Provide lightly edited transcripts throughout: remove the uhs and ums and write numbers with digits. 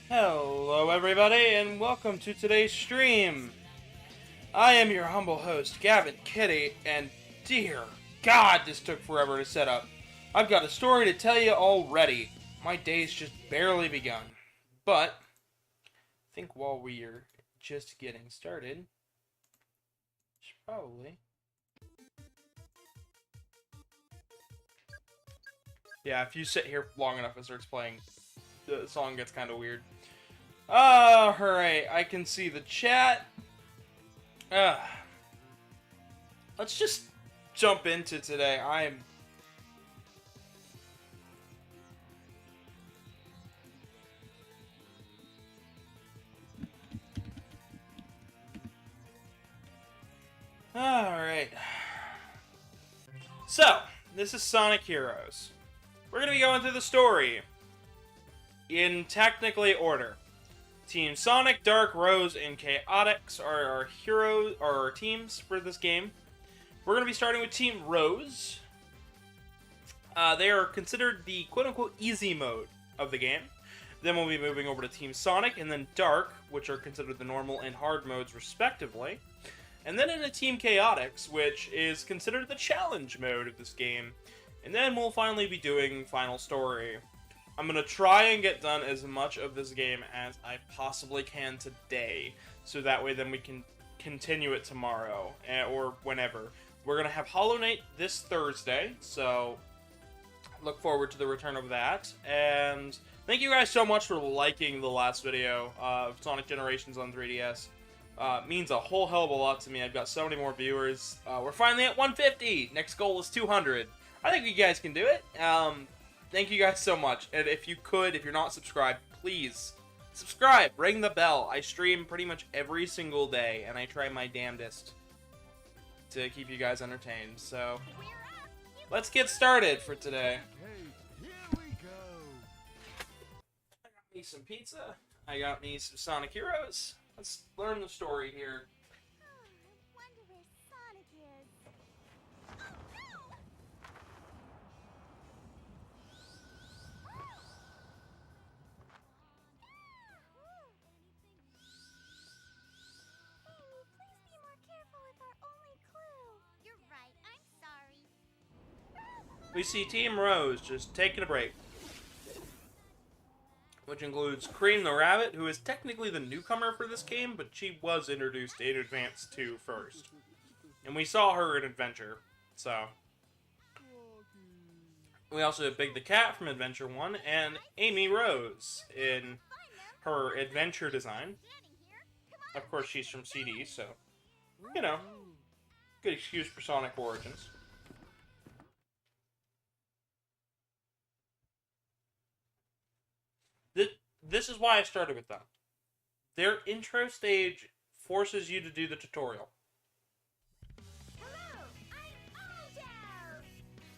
Hello everybody, and welcome to today's stream. I am your humble host, Gavin Kitty, and dear God, this took forever to set up. I've got a story to tell you already. My day's just barely begun. But, I think while we are just getting started, should probably... Yeah, if you sit here long enough, it starts playing. The song gets kind of weird. Alright, I can see the chat. Let's just jump into today. Alright. So, this is Sonic Heroes. We're going to be going through the story in technically order. Team Sonic, Dark, Rose, and Chaotix are our heroes, or our teams for this game. We're going to be starting with Team Rose. They are considered the quote-unquote easy mode of the game. Then we'll be moving over to Team Sonic, and then Dark, which are considered the normal and hard modes respectively. And then into Team Chaotix, which is considered the challenge mode of this game. And then we'll finally be doing Final Story. I'm going to try and get done as much of this game as I possibly can today, so that way then we can continue it tomorrow, or whenever. We're going to have Hollow Knight this Thursday, so look forward to the return of that. And thank you guys so much for liking the last video of Sonic Generations on 3DS. Means a whole hell of a lot to me. I've got so many more viewers. We're finally at 150! Next goal is 200. I think you guys can do it. Thank you guys so much, and if you're not subscribed, please subscribe, ring the bell. I stream pretty much every single day, and I try my damnedest to keep you guys entertained, so let's get started for today. Here we go. I got me some pizza, I got me some Sonic Heroes. Let's learn the story here. I wonder where Sonic is. We see Team Rose just taking a break, which includes Cream the Rabbit, who is technically the newcomer for this game, but she was introduced in Advance 2 first. And we saw her in Adventure. So, we also have Big the Cat from Adventure 1 and Amy Rose in her adventure design. Of course, she's from CD, so, you know, good excuse for Sonic Origins. This is why I started with them. Their intro stage forces you to do the tutorial. Hello, I'm Untitled.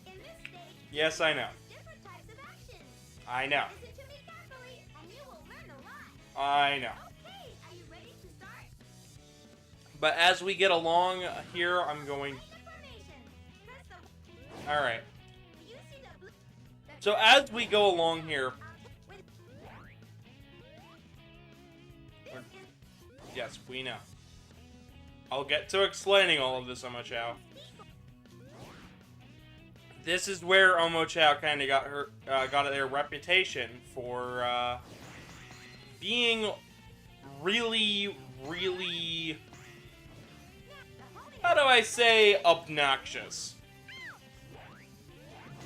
In this stage, Yes, I know. different types of actions. I know. Listen to me carefully, and you will learn a lot. I know. Okay, are you ready to start? But as we get along here, I'm going... Make a formation. Press the... Alright. You see the blue... So as we go along here... Yes, we know. I'll get to explaining all of this, Omochao. This is where Omochao kind of got their reputation for being really, really, how do I say, obnoxious.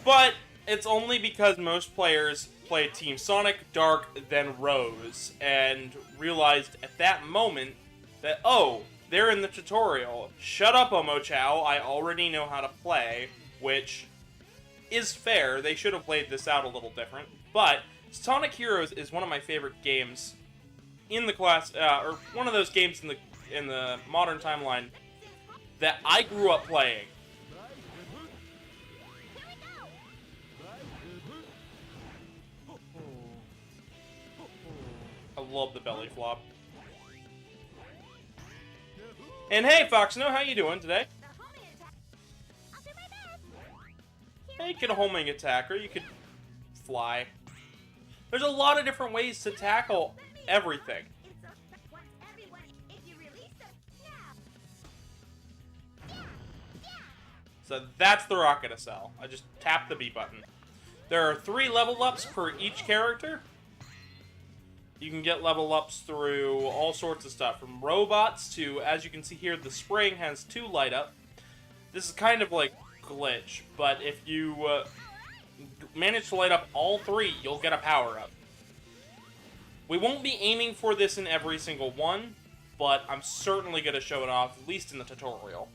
But it's only because most players played Team Sonic, Dark, then Rose, and realized at that moment that, oh, they're in the tutorial. Shut up, Omochao, I already know how to play, which is fair. They should have played this out a little different. But Sonic Heroes is one of my favorite games in the class, or one of those games in the modern timeline that I grew up playing. I love the belly flop. And hey, Foxno, how you doing today? The homing attack. I'll do my best. Hey, you could homing attack, or you could fly. There's a lot of different ways to tackle everything. It's a... Once everyone... If you release them... Yeah. So that's the rocket cell. I just tap the B button. There are 3 level ups per each character. You can get level ups through all sorts of stuff, from robots to, as you can see here, the spring has 2 light up. This is kind of like glitch, but if you manage to light up all 3, you'll get a power up. We won't be aiming for this in every single one, but I'm certainly going to show it off, at least in the tutorial.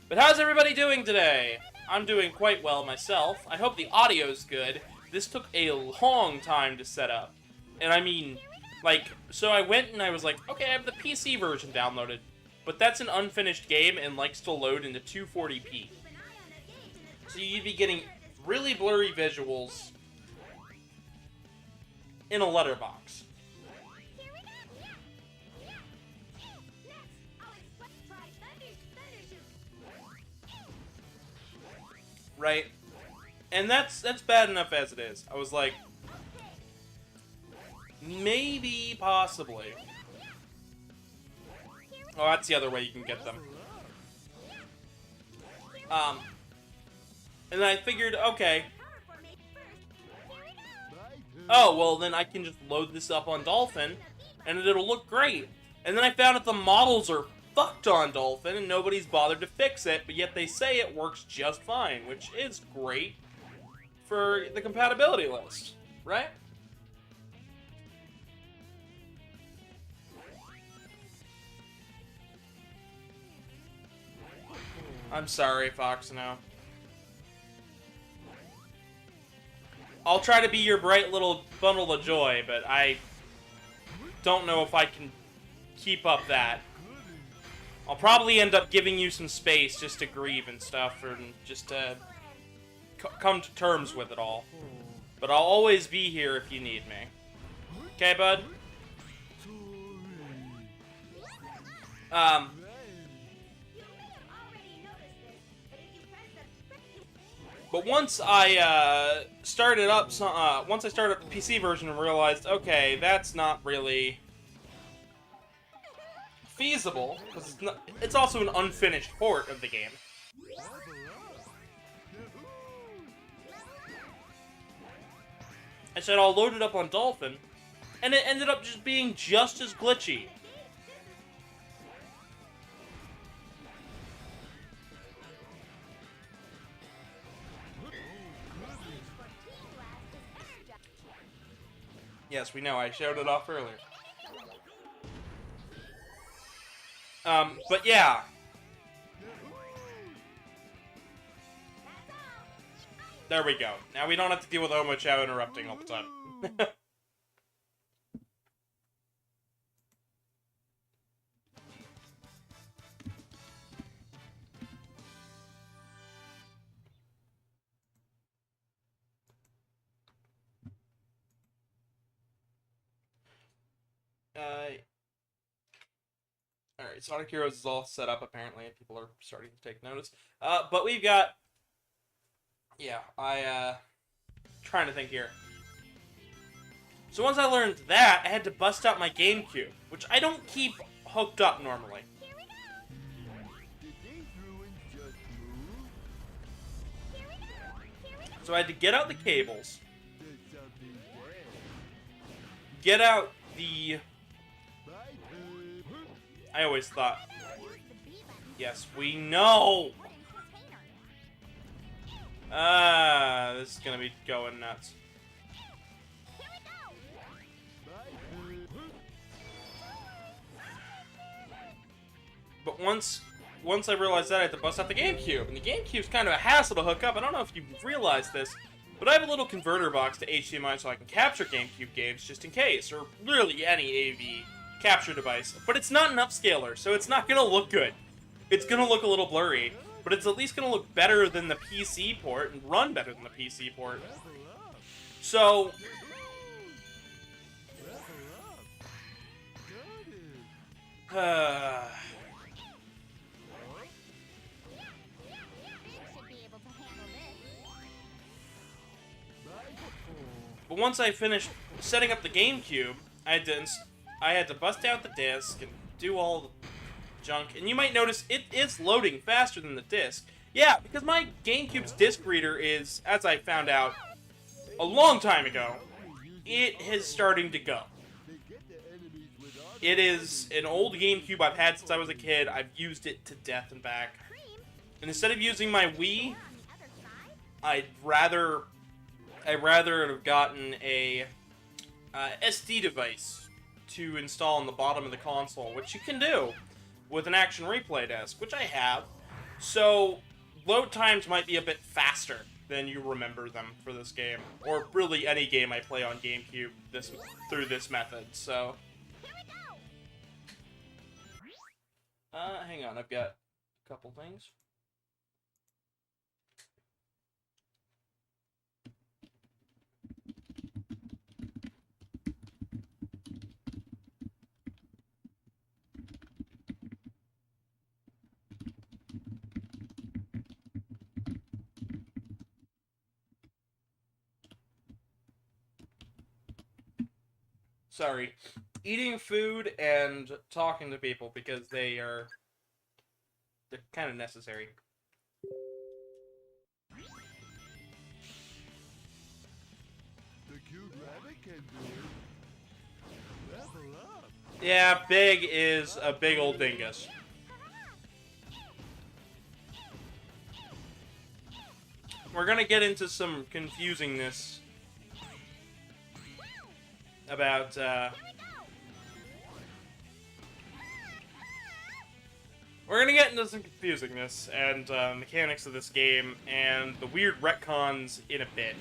But how's everybody doing today? I'm doing quite well myself. I hope the audio's good. This took a long time to set up. And I mean, like, so I went and I was like, okay, I have the PC version downloaded. But that's an unfinished game and likes to load into 240p. So you'd be getting really blurry visuals in a letterbox. Right? And that's bad enough as it is. I was like, maybe, possibly. Oh, that's the other way you can get them. And I figured, okay. Oh, well, then I can just load this up on Dolphin, and it'll look great. And then I found out the models are fucked on Dolphin, and nobody's bothered to fix it, but yet they say it works just fine, which is great for the compatibility list, right? I'm sorry, Foxno. I'll try to be your bright little bundle of joy, but I don't know if I can keep up that. I'll probably end up giving you some space just to grieve and stuff, and just to come to terms with it all. But I'll always be here if you need me. Okay, bud? But once I started up, once I started up the PC version and realized, okay, that's not really feasible, because it's also an unfinished port of the game. I said I'll load it up on Dolphin, and it ended up just being just as glitchy. Yes, we know. I showed it off earlier. But yeah. There we go. Now we don't have to deal with Omochao interrupting all the time. Alright, Sonic Heroes is all set up, apparently, and people are starting to take notice. But we've got... Yeah, trying to think here. So once I learned that, I had to bust out my GameCube, which I don't keep hooked up normally. Did these ruins just move? So I had to get out the cables, There's something there. get out the... Bye, Pooh. I always thought... Yes, we know! This is gonna be going nuts. Bye, Pooh. But once I realized that, I had to bust out the GameCube. And the GameCube's kind of a hassle to hook up. I don't know if you've realized this, but I have a little converter box to HDMI so I can capture GameCube games just in case, or really any AV capture device. But it's not an upscaler, so it's not gonna look good. It's gonna look a little blurry, but it's at least gonna look better than the PC port and run better than the PC port. Level up. So, Level up. Got it. Should be able to handle this. Bye, Pooh. but once I finished setting up the GameCube, I had to bust out the disc and do all the junk. And you might notice it is loading faster than the disc. Yeah, because my GameCube's disc reader is, as I found out a long time ago, it is starting to go. They get the enemies with our It is an old GameCube I've had since I was a kid. I've used it to death and back. And instead of using my Wii, On the other side, I'd rather have gotten a SD device to install on the bottom of the console, which you can do with an action replay disc, which I have. So load times might be a bit faster than you remember them for this game, or really any game I play on GameCube through this method. So, here we go. hang on, I've got a couple things. Sorry, eating food and talking to people because they're kind of necessary. The cute rabbit can do it. Level up. Yeah, Big is a big old dingus. We're gonna get into some confusingness about, we're gonna get into some confusingness and mechanics of this game and the weird retcons in a bit.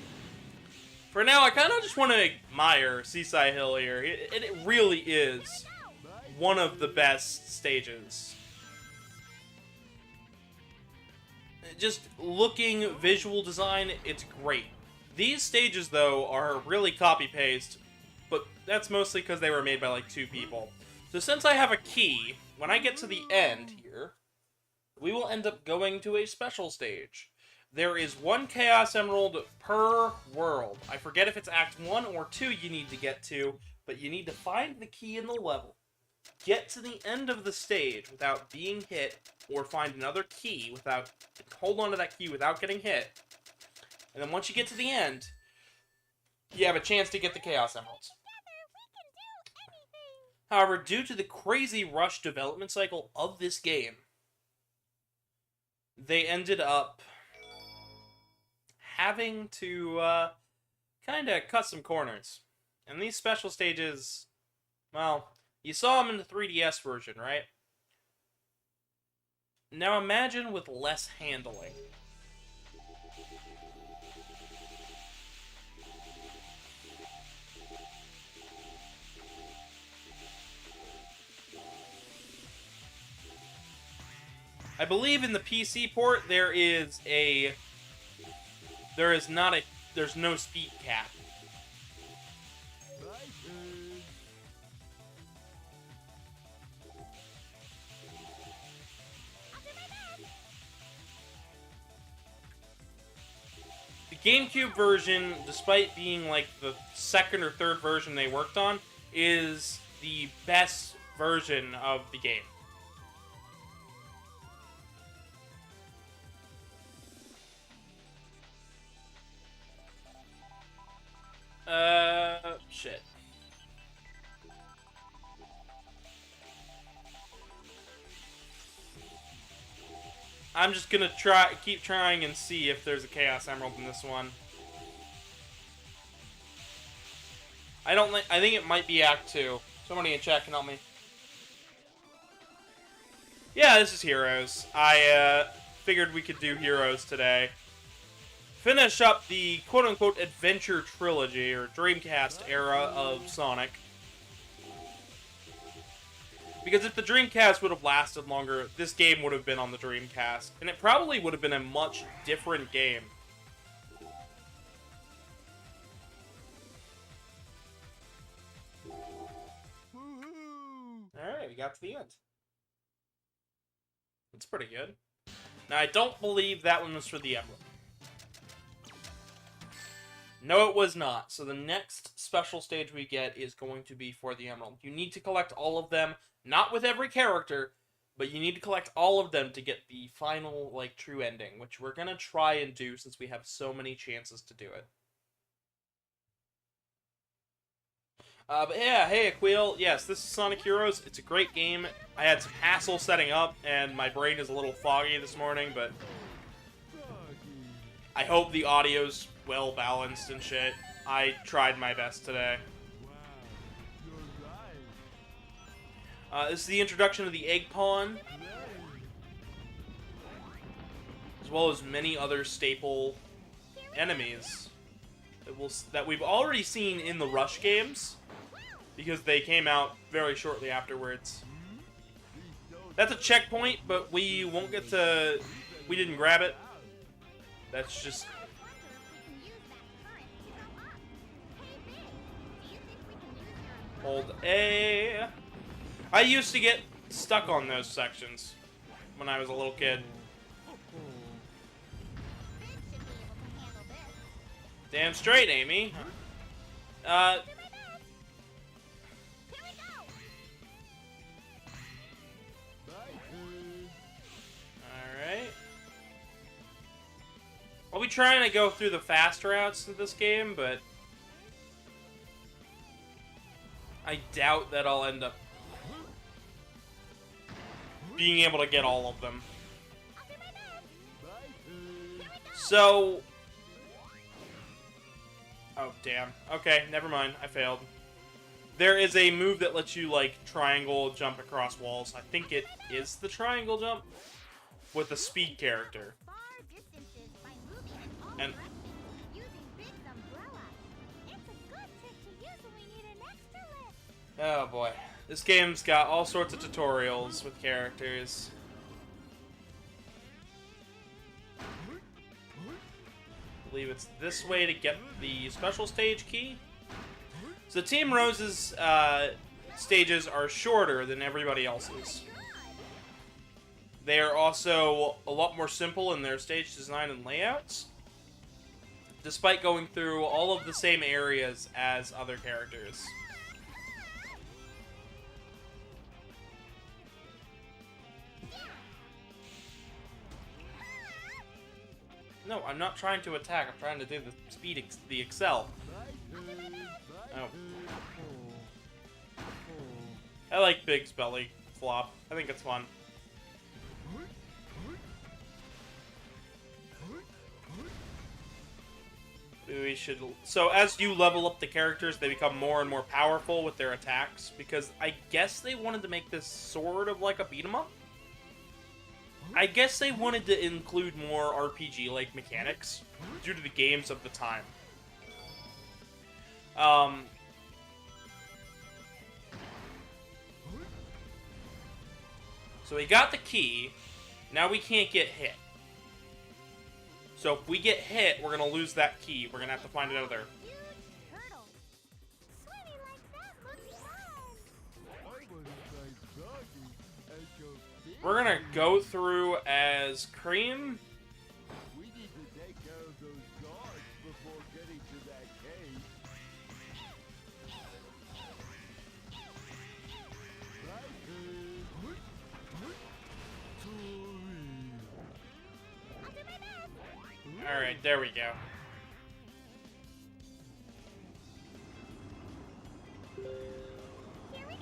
For now, I kind of just want to admire Seaside Hill here. It really is one of the best stages. Just looking, visual design, it's great. These stages, though, are really copy-paste, but that's mostly because they were made by, like, 2 people. So since I have a key, when I get to the end here, we will end up going to a special stage. There is 1 Chaos Emerald per world. I forget if it's Act 1 or 2 you need to get to, but you need to find the key in the level, get to the end of the stage without being hit, or find another key without... hold on to that key without getting hit. And then once you get to the end, you have a chance to get the Chaos Emeralds. However, due to the crazy rush development cycle of this game, they ended up having to kind of cut some corners And these special stages, well, you saw them in the 3DS version, right? Now imagine with less handling. I believe in the PC port there's no speed cap. My turn. The GameCube version, despite being like the second or third version they worked on, is the best version of the game. Shit. I'm just gonna keep trying and see if there's a Chaos Emerald in this one. I think it might be Act 2. Somebody in chat can help me. Yeah, this is Heroes. I figured we could do Heroes today. Finish up the quote-unquote adventure trilogy, or Dreamcast era of Sonic. Because if the Dreamcast would have lasted longer, this game would have been on the Dreamcast. And it probably would have been a much different game. Woohoo! Alright, we got to the end. It's pretty good. Now, I don't believe that one was for the Emerald. No, it was not. So the next special stage we get is going to be for the Emerald. You need to collect all of them, not with every character, but you need to collect all of them to get the final, like, true ending, which we're gonna try and do since we have so many chances to do it. But yeah, hey Aquil, yes, this is Sonic Heroes. It's a great game. I had some hassle setting up, and my brain is a little foggy this morning, but I hope the audio's well balanced and shit. I tried my best today. Wow, you're right. This is the introduction of the Egg Pawn, as well as many other staple enemies that we've already seen in the Rush games, because they came out very shortly afterwards. That's a checkpoint, but we won't get to... We didn't grab it. That's just... Hold A. I used to get stuck on those sections when I was a little kid. Damn straight, Amy. Alright. I'll be trying to go through the fast routes of this game, but I doubt that I'll end up being able to get all of them. So... Oh, damn. Okay, never mind. I failed. There is a move that lets you, like, triangle jump across walls. I think it is the triangle jump with the Speed character. And... Oh boy. This game's got all sorts of tutorials with characters. I believe it's this way to get the special stage key. So Team Rose's stages are shorter than everybody else's. They are also a lot more simple in their stage design and layouts, despite going through all of the same areas as other characters. No, I'm not trying to attack. I'm trying to do the speed, the excel. Oh. I like Big's belly flop. I think it's fun. we should... So as you level up the characters, they become more and more powerful with their attacks, because I guess they wanted to make this sort of like a beat-em-up? I guess they wanted to include more RPG-like mechanics due to the games of the time. So we got the key. Now we can't get hit. So if we get hit, we're going to lose that key. We're going to have to find another. Huge turtle. Swimming like that looks fun. I want to try doggy and go big. We're going to go through as Cream. We need to take care of those guards before getting to that cave. Right here. I'll do my best. Alright, there we go. Here we go.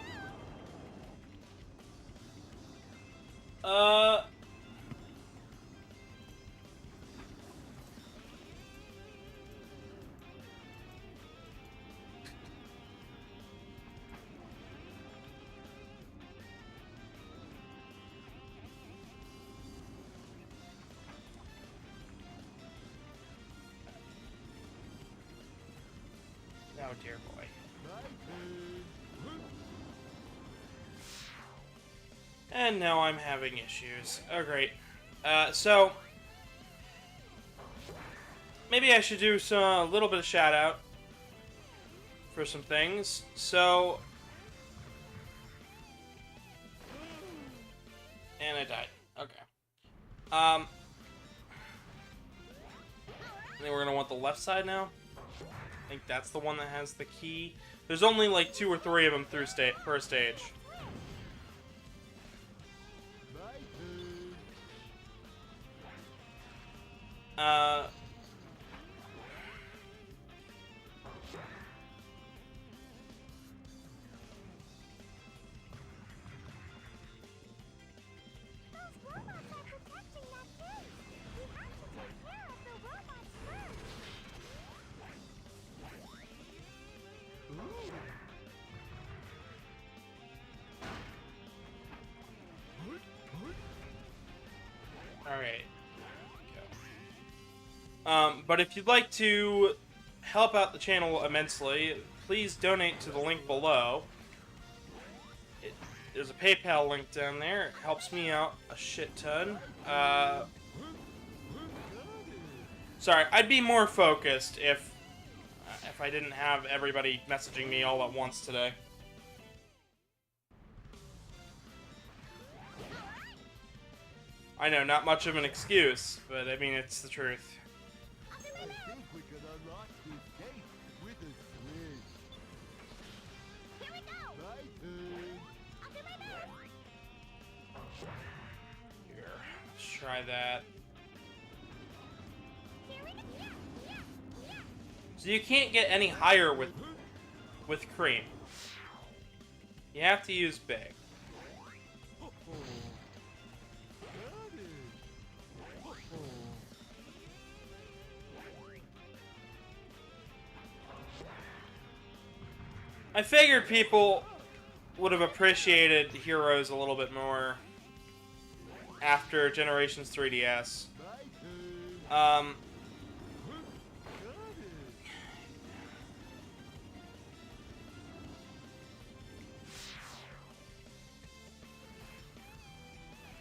Oh, dear boy. Right here. And now I'm having issues. Oh, great. So... maybe I should do a little bit of shout-out for some things. So... and I died. Okay. I think we're gonna want the left side now. I think that's the one that has the key. There's only like 2 or 3 of them through per stage. Right here. Those robots are protecting that gate. We have to take care of the robots first. Alright. But if you'd like to help out the channel immensely, please donate to the link below. There's a PayPal link down there. It helps me out a shit ton. Sorry, I'd be more focused if I didn't have everybody messaging me all at once today. I know, not much of an excuse, but I mean, it's the truth. I'll do my I best. think we can unlock this gate with a switch. Here we go. Right here. I'll do my best. Here, let's try that. Here we go. Yeah, yeah, yeah. So you can't get any higher with Cream. You have to use Big. Got it. I figured people would have appreciated Heroes a little bit more after Generations 3DS. Right here. Um, Got it.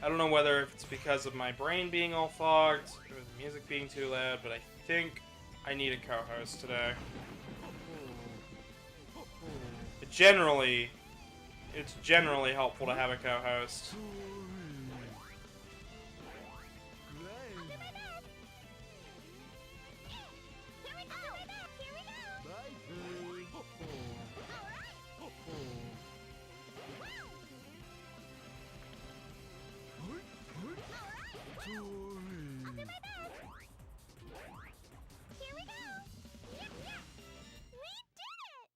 I don't know whether it's because of my brain being all fogged or the music being too loud, but I think I need a co-host today. It's generally helpful to have a co-host. Great. Here we go. Here we go. Right here. Here we go. Yeah, yeah. We did it.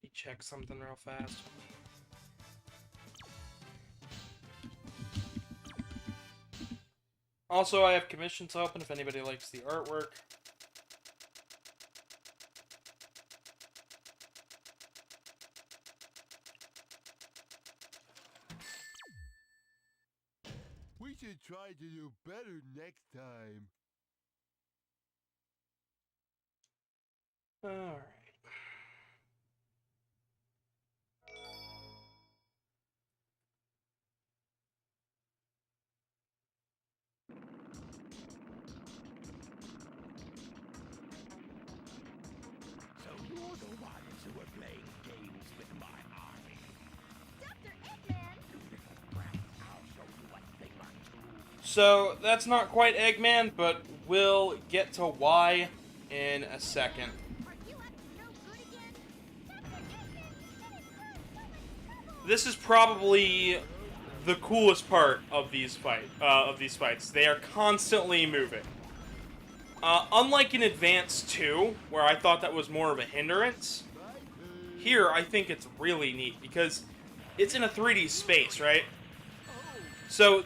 Let me check something real fast. Also, I have commissions open if anybody likes the artwork. We should try to do better next time. Alright. So you're the ones who are playing games with my army. Dr. Eggman! I'll show you a thing or two. So, that's not quite Eggman, but we'll get to why in a second. Are you up to no good again? Dr. Eggman, that has caused so much trouble! This is probably the coolest part of these fights. They are constantly moving. Unlike in Advance 2, where I thought that was more of a hindrance, here I think it's really neat because it's in a 3D space, right? So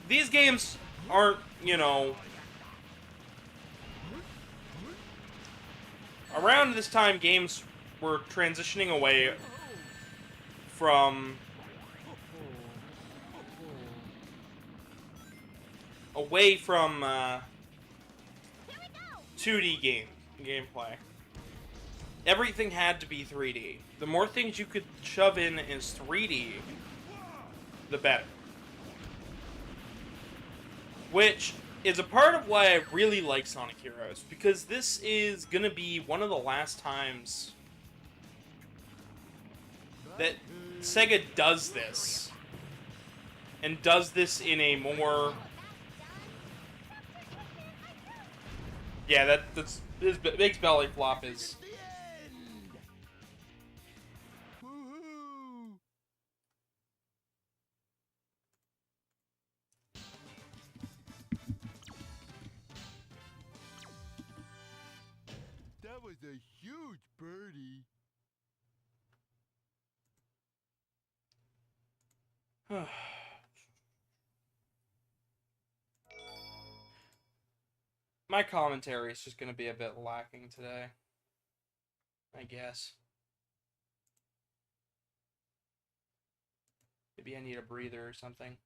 these games aren't, you know, around this time games were transitioning away from 2D gameplay. Everything had to be 3D. The more things you could shove in as 3D, the better. Which is a part of why I really like Sonic Heroes, because this is gonna be one of the last times that Sega does this. And does this in a more... Yeah, that's his big belly flop is... The end! Woohoo! That was a huge birdie. My commentary is just going to be a bit lacking today, I guess. Maybe I need a breather or something.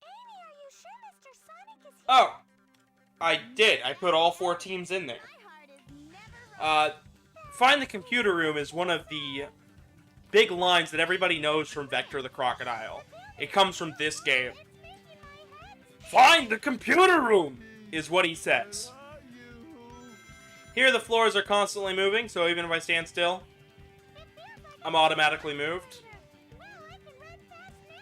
Amy, are you sure Mr. Sonic is here? Oh! I did. I put all 4 teams in there. My heart is never right. Find the computer room is one of the big lines that everybody knows from Vector the Crocodile. It comes from this game. It's making my head spin. Find the computer room! Is what he says. Are you? Here the floors are constantly moving, so even if I stand still, It feels like I'm automatically moved. well, I can run fast now.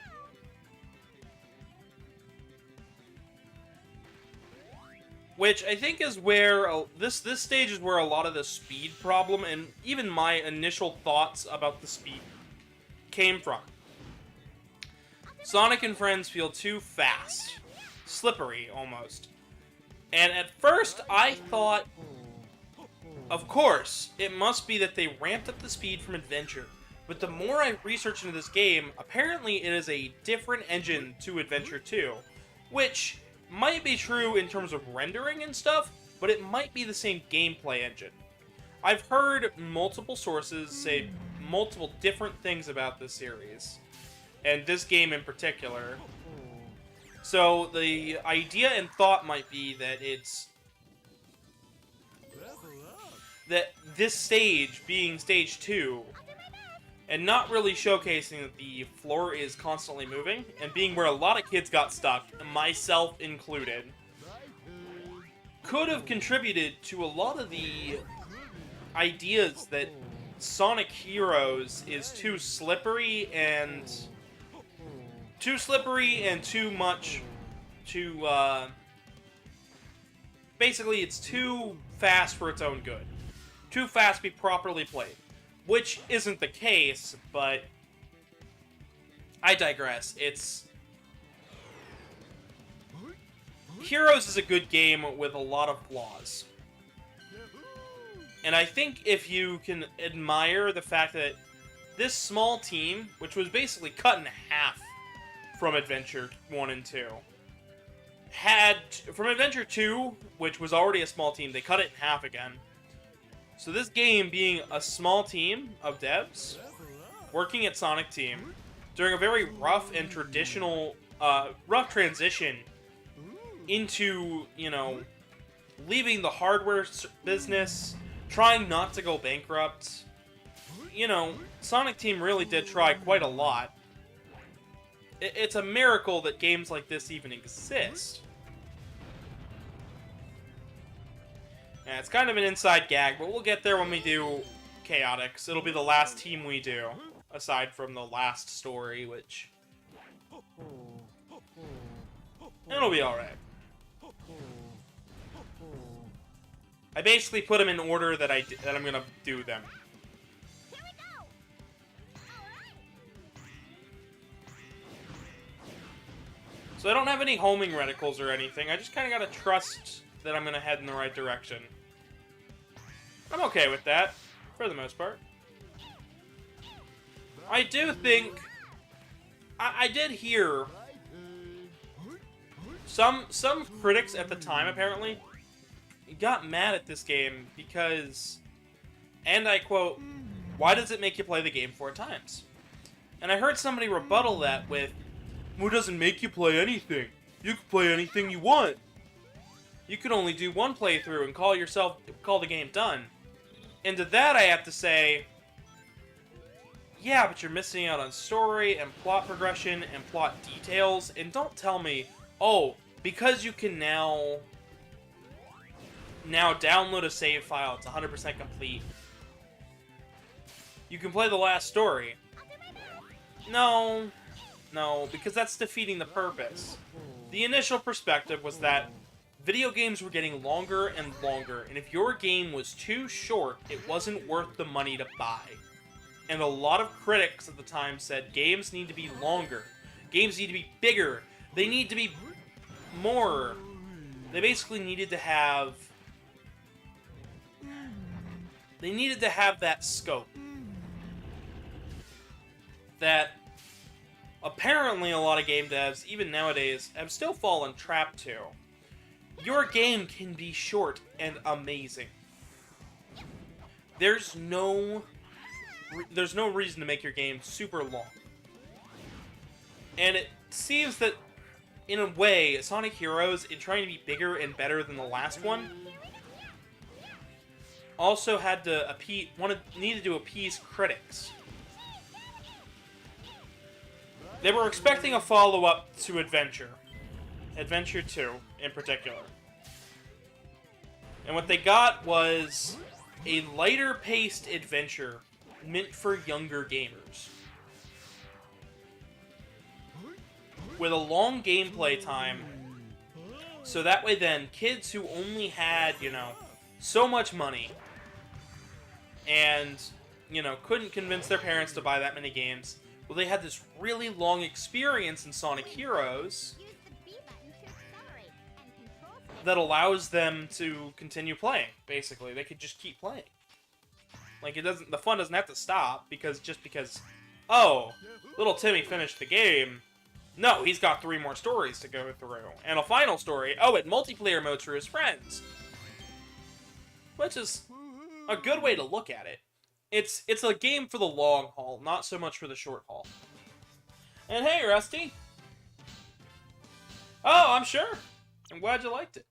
Which I think is where this stage is where a lot of the speed problem and even my initial thoughts about the speed came from. Sonic and friends feel too fast, slippery almost. And at first I thought, of course, it must be that they ramped up the speed from Adventure. But the more I research into this game, apparently it is a different engine to Adventure 2, which might be true in terms of rendering and stuff, but it might be the same gameplay engine. I've heard multiple sources say multiple different things about this series, and this game in particular. So the idea and thought might be that it's Level up. that this stage being stage 2 and not really showcasing that the floor is constantly moving and being where a lot of kids got stuck, myself included, could have contributed to a lot of the ideas that Sonic Heroes is too slippery and too much to basically it's too fast for its own good. Too fast to be properly played. Which isn't the case, but I digress. Heroes is a good game with a lot of flaws. And I think if you can admire the fact that this small team, which was basically cut in half from Adventure 1 and 2. From Adventure 2, which was already a small team, they cut it in half again. So this game being a small team of devs working at Sonic Team during a very rough and traditional, rough transition into, you know, leaving the hardware business, trying not to go bankrupt. You know, Sonic Team really did try quite a lot. It's a miracle that games like this even exist. Yeah, it's kind of an inside gag, but we'll get there when we do Chaotix. It'll be the last team we do, aside from the last story, which... it'll be alright. I basically put them in order that I'm gonna do them. Here we go. So I don't have any homing reticles or anything. I just kind of gotta trust that I'm gonna head in the right direction. I'm okay with that, for the most part. I do think... I did hear... Some critics at the time, apparently, got mad at this game because, and I quote, "Why does it make you play the game 4 times?" And I heard somebody rebuttal that with, "Well, it doesn't make you play anything. You can play anything you want. You can only do one playthrough and call the game done." And to that I have to say, yeah, but you're missing out on story and plot progression and plot details, and don't tell me, oh, because you can now download a save file, it's 100% complete, you can play the last story. No, because that's defeating the purpose. The initial perspective was that video games were getting longer and longer, and if your game was too short, it wasn't worth the money to buy. And a lot of critics at the time said games need to be longer, games need to be bigger, they need to be more. They basically needed to have... they needed to have that scope. That apparently a lot of game devs, even nowadays, have still fallen trap to. Your game can be short and amazing. There's no reason to make your game super long. And it seems that, in a way, Sonic Heroes, in trying to be bigger and better than the last one, also had to needed to appease critics. They were expecting a follow-up to Adventure 2 in particular. And what they got was a lighter-paced adventure meant for younger gamers. With a long gameplay time, so that way then, kids who only had, you know, so much money, and, you know, couldn't convince their parents to buy that many games, well, they had this really long experience in Sonic Heroes Use the B button to accelerate and control stick. that allows them to continue playing, basically. They could just keep playing. Like, the fun doesn't have to stop, because, oh, little Timmy finished the game. No, he's got 3 more stories to go through. And a final story. Oh, and multiplayer modes for his friends. Which is a good way to look at it. It's a game for the long haul, not so much for the short haul. And hey, Rusty. Oh, I'm sure. I'm glad you liked it.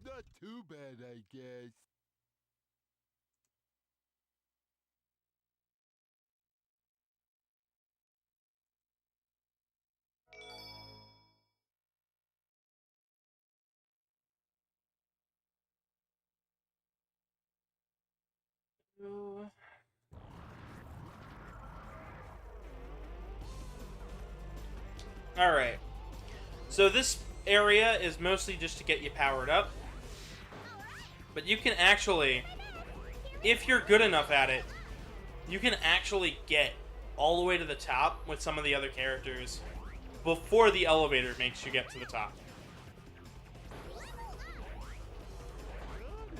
Not too bad, I guess. Alright. So this area is mostly just to get you powered up. But you can actually, if you're good enough at it, you can actually get all the way to the top with some of the other characters before the elevator makes you get to the top.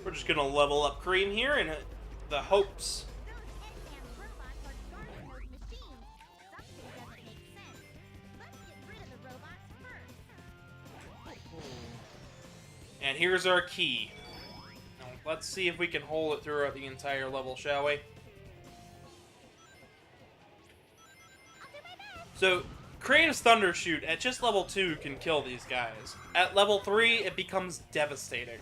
We're just gonna level up Cream here in the hopes. Those X-Am robots are guarding those machines. Something doesn't make sense. Let's get rid of the robots first. And here's our key. Now, let's see if we can hold it throughout the entire level, shall we? I'll do my best. So, Cream's Thunder Shoot at just level 2 can kill these guys. At level 3, it becomes devastating.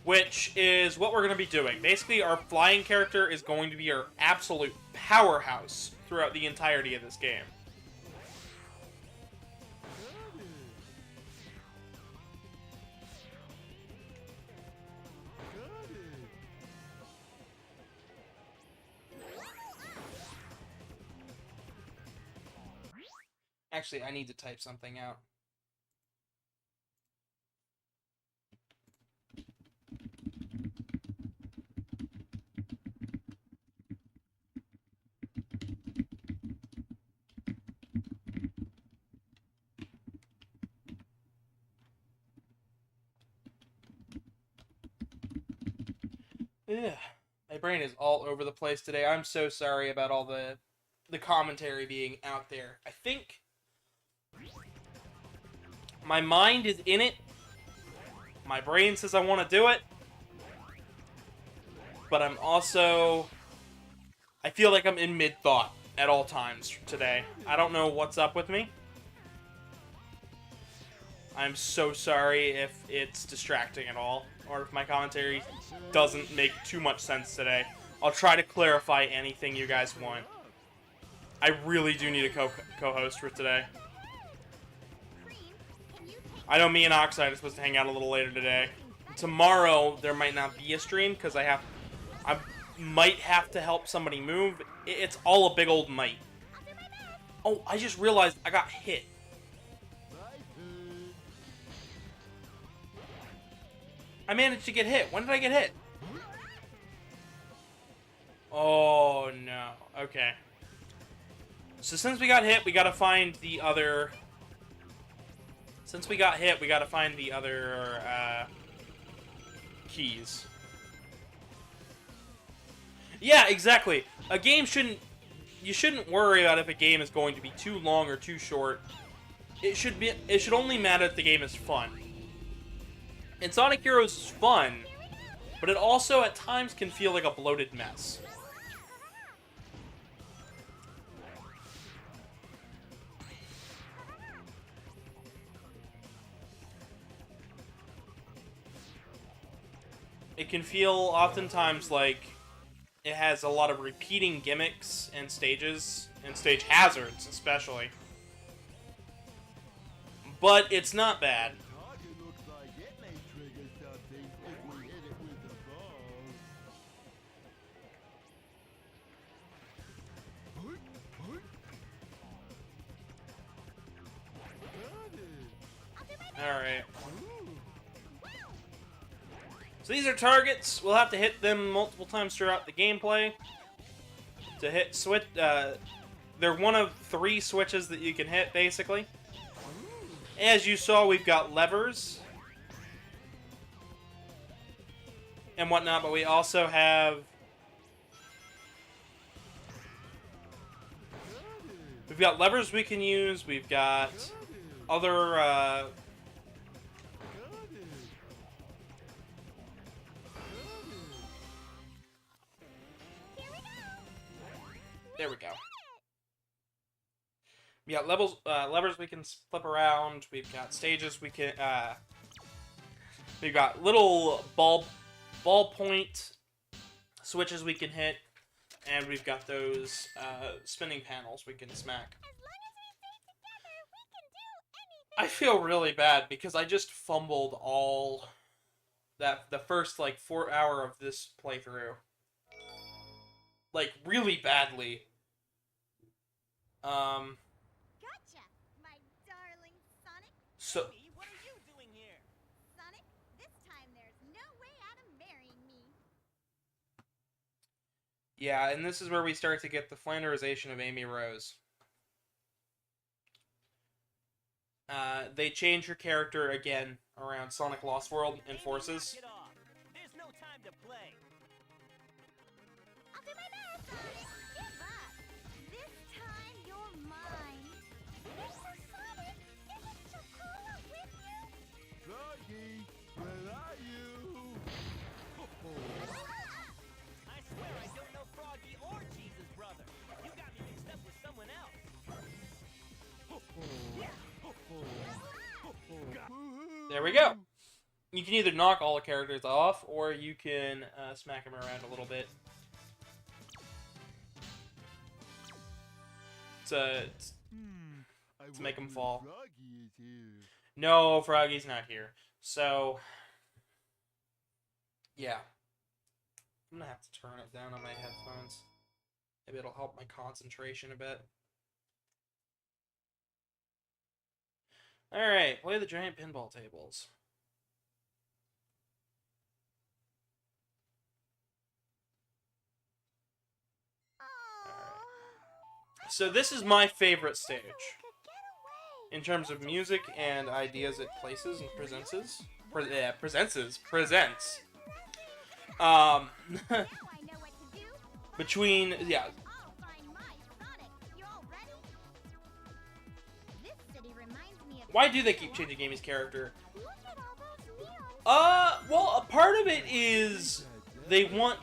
Which is what we're going to be doing. Basically, our flying character is going to be our absolute powerhouse throughout the entirety of this game. Actually, I need to type something out. Ugh. My brain is all over the place today. I'm so sorry about all the commentary being out there. I think my mind is in it. My brain says I want to do it. But I'm also... I feel like I'm in mid-thought at all times today. I don't know what's up with me. I'm so sorry if it's distracting at all, or if my commentary doesn't make too much sense today. I'll try to clarify anything you guys want. I really do need a co-host for today. Cream, can you take I know me and Oxide are supposed to hang out a little later today. Tomorrow, there might not be a stream, because I might have to help somebody move. It's all a big old might. I'll do my best. Oh, I just realized I got hit. I managed to get hit. When did I get hit? Oh, no. Okay. So since we got hit, we gotta find the other... Since we got hit, we gotta find the other, keys. Yeah, exactly. A game shouldn't... You shouldn't worry about if a game is going to be too long or too short. It should only matter if the game is fun. And Sonic Heroes is fun, but it also at times can feel like a bloated mess. It can feel oftentimes like it has a lot of repeating gimmicks and stages, and stage hazards especially. But it's not bad. Target looks like it may trigger something if we hit it with the ball. I'll do my best. Alright. Ooh. So these are targets. We'll have to hit them multiple times throughout the gameplay. To hit switch, they're one of 3 switches that you can hit, basically. As you saw, we've got levers and whatnot, but we also have... We've got levers we can use, we've got other, There we go. We got levers we can flip around. We've got stages we can. We've got little ballpoint switches we can hit, and we've got those spinning panels we can smack. As long as we stay together, we can do anything. I feel really bad because I just fumbled all the first like 4 hour of this playthrough, like really badly. Gotcha, my darling Sonic. So Amy, what are you doing here? Sonic, this time there's no way out of marrying me. yeah, and this is where we start to get the flanderization of Amy Rose. they change her character again around Sonic Lost World and Forces. Knock it off. There's no time to play. I'll do my best, Sonic. Give up. This time you're mine. Mr. Sonic, isn't Chocula with you? Froggy, where are you? I swear I don't know Froggy or Cheese's brother. You got me mixed up with someone else. There we go. You can either knock all the characters off, or you can smack them around a little bit. To make 'em fall. Froggy is here. No, Froggy's not here. So, yeah. I'm gonna have to turn it down on my headphones. Maybe it'll help my concentration a bit. Alright, play the giant pinball tables. So this is my favorite stage. In terms of music and ideas it places and presents. Now I know what to do. Between, yeah, I'll find my Sonic. You all ready? This city reminds me of. why do they keep changing Amy's character? Look at all those neons. Well, a part of it is they want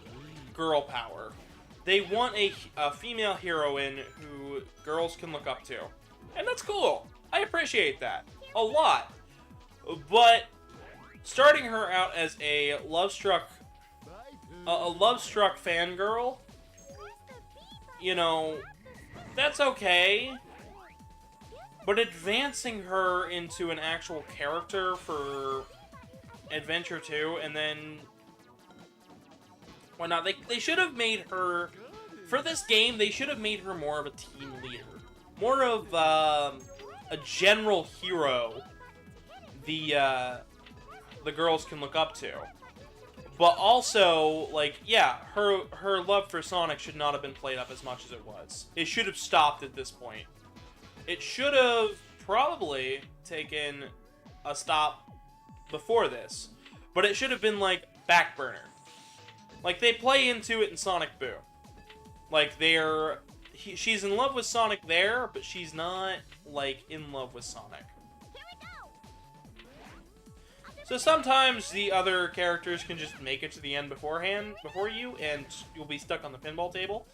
girl power. They want a female heroine who girls can look up to. And that's cool. I appreciate that a lot. But starting her out as a love-struck fangirl, you know, that's okay. But advancing her into an actual character for Adventure 2, and then why not? They should have made her, for this game, they should have made her more of a team leader. More of a general hero the girls can look up to. But also, like, yeah, her love for Sonic should not have been played up as much as it was. It should have stopped at this point. It should have probably taken a stop before this. But it should have been, like, back burner. Like, they play into it in Sonic Boom. Like, she's in love with Sonic there, but she's not, like, in love with Sonic. So sometimes the other characters can just make it to the end before you, and you'll be stuck on the pinball table.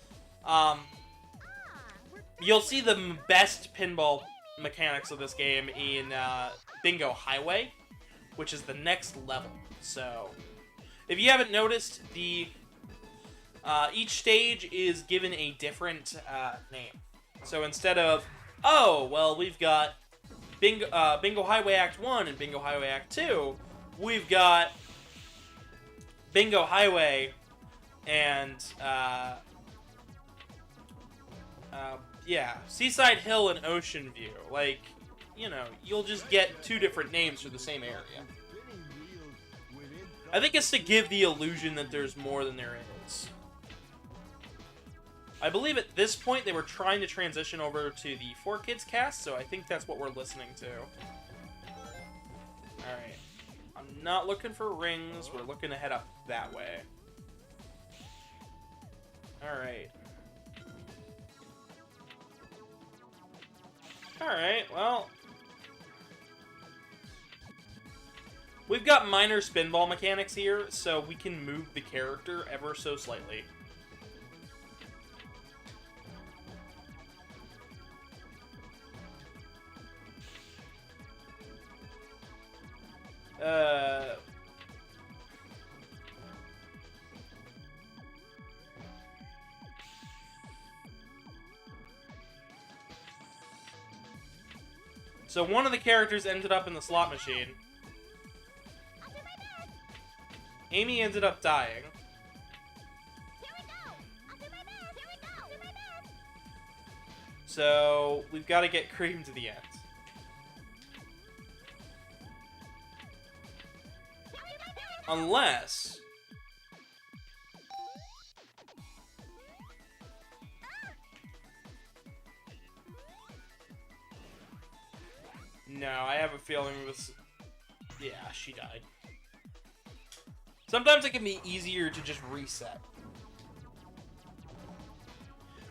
You'll see the best pinball mechanics of this game in Bingo Highway, which is the next level. So, if you haven't noticed, each stage is given a different name. So instead of, oh, well, we've got Bingo Highway Act 1 and Bingo Highway Act 2, we've got Bingo Highway and, yeah, Seaside Hill and Ocean View. Like, you know, you'll just get two different names for the same area. I think it's to give the illusion that there's more than there is. I believe at this point they were trying to transition over to the 4Kids cast, so I think that's what we're listening to. Alright. I'm not looking for rings, we're looking to head up that way. Alright. Alright, well... we've got minor spinball mechanics here, so we can move the character ever so slightly. So one of the characters ended up in the slot machine. Amy ended up dying. So we've got to get Cream to the end. Unless... No, I have a feeling this... Yeah, she died. Sometimes it can be easier to just reset.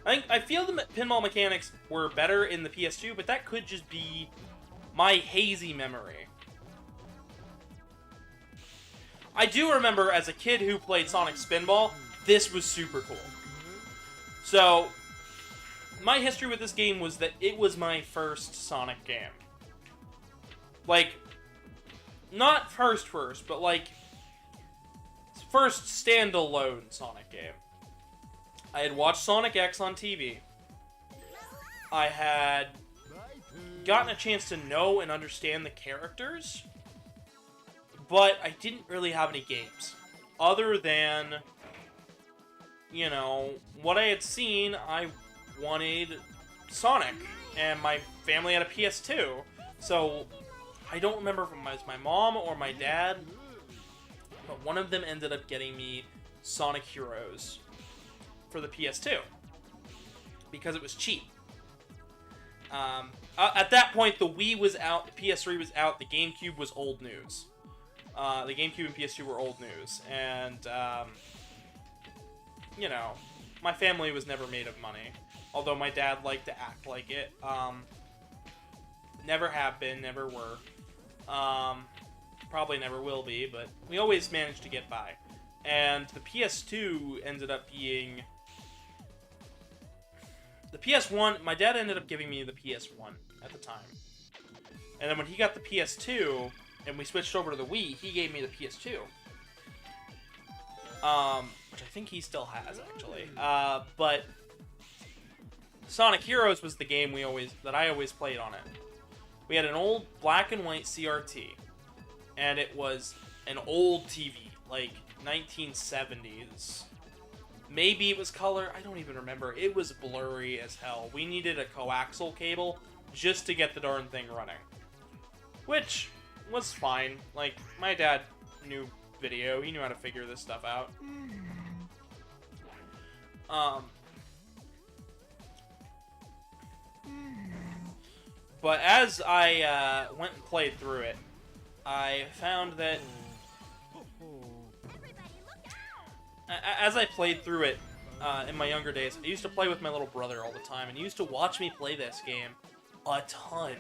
I feel the pinball mechanics were better in the PS2, but that could just be my hazy memory. I do remember as a kid who played Sonic Spinball, this was super cool. So, my history with this game was that it was my first Sonic game. Like, not first, but like, first standalone Sonic game. I had watched Sonic X on TV. I had gotten a chance to know and understand the characters, but I didn't really have any games. Other than, you know, what I had seen, I wanted Sonic, and my family had a PS2, so I don't remember if it was my mom or my dad, but one of them ended up getting me Sonic Heroes for the PS2 because it was cheap. At that point, the Wii was out, the PS3 was out, the GameCube was old news. The GameCube and PS2 were old news, and you know, my family was never made of money, although my dad liked to act like it. Never have been, never were. Probably never will be, but we always managed to get by. And the PS2 ended up being... The PS1, my dad ended up giving me the PS1 at the time. And then when he got the PS2, and we switched over to the Wii, he gave me the PS2. Which I think he still has, actually. But Sonic Heroes was the game that I always played on it. We had an old black and white CRT, and it was an old TV, like 1970s. Maybe it was color, I don't even remember. It was blurry as hell. We needed a coaxial cable just to get the darn thing running. Which was fine. Like, my dad knew video, he knew how to figure this stuff out. But as I went and played through it, I found that as I played through it in my younger days, I used to play with my little brother all the time, and he used to watch me play this game a ton.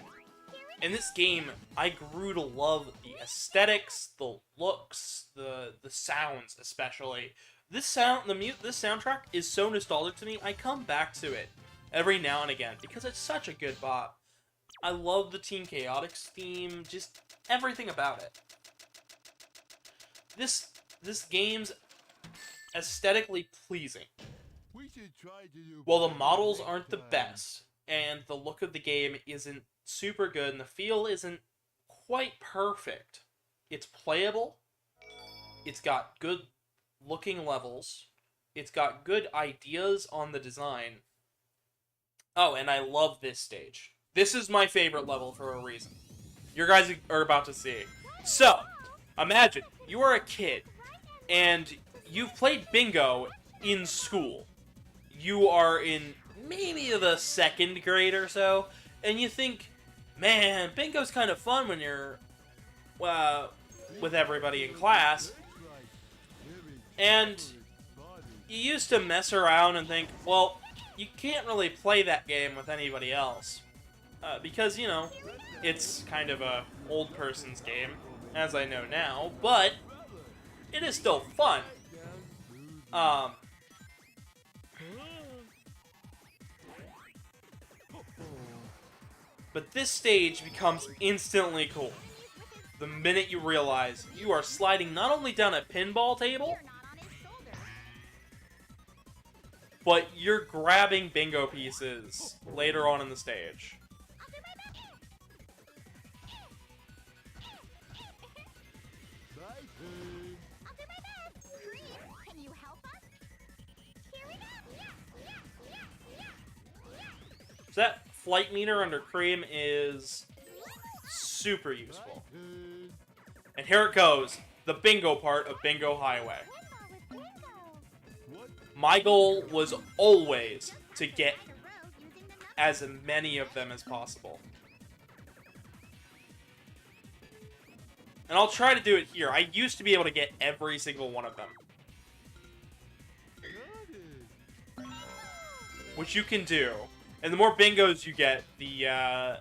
In this game, I grew to love the aesthetics, the looks, the sounds especially. This soundtrack is so nostalgic to me. I come back to it every now and again because it's such a good bop. I love the Team Chaotix theme, just everything about it. This game's aesthetically pleasing. While the models aren't the best, and the look of the game isn't super good, and the feel isn't quite perfect, it's playable, it's got good looking levels, it's got good ideas on the design. Oh, and I love this stage. This is my favorite level for a reason. You guys are about to see. So, imagine you are a kid, and you've played bingo in school. You are in maybe the 2nd grade or so, and you think, man, bingo's kind of fun when you're with everybody in class. And you used to mess around and think, well, you can't really play that game with anybody else. Because, you know, it's kind of a old person's game, as I know now, but it is still fun. But this stage becomes instantly cool the minute you realize you are sliding not only down a pinball table, but you're grabbing bingo pieces later on in the stage. So that flight meter under Cream is super useful. And here it goes, the bingo part of Bingo Highway. My goal was always to get as many of them as possible. And I'll try to do it here. I used to be able to get every single one of them. Which you can do. And the more bingos you get, the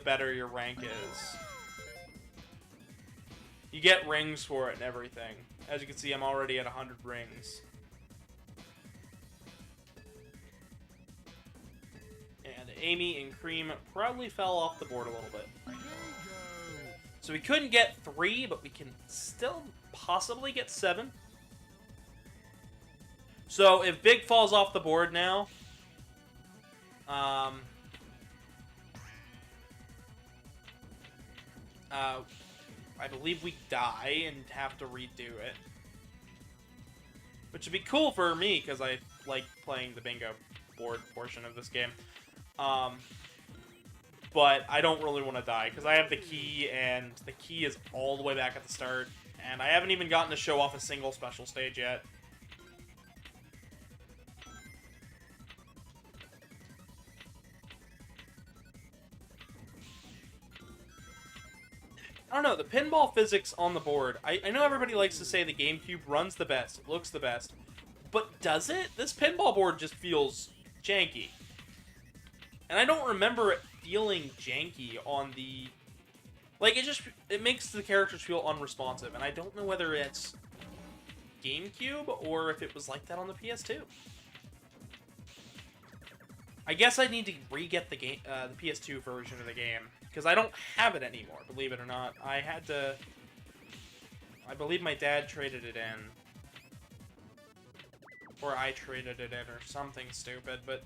better your rank is. You get rings for it and everything. As you can see, I'm already at 100 rings. And Amy and Cream probably fell off the board a little bit. So we couldn't get 3, but we can still possibly get 7. So if Big falls off the board now, I believe we die and have to redo it. Which would be cool for me, because I like playing the bingo board portion of this game. But I don't really want to die, because I have the key, and the key is all the way back at the start. And I haven't even gotten to show off a single special stage yet. I don't know, the pinball physics on the board, I know everybody likes to say the GameCube runs the best, it looks the best, but does it? This pinball board just feels janky. And I don't remember it feeling janky on the... Like, it makes the characters feel unresponsive, and I don't know whether it's GameCube or if it was like that on the PS2. I guess I need to re-get the PS2 version of the game, because I don't have it anymore, believe it or not. I had to... I believe my dad traded it in. Or I traded it in, or something stupid, but...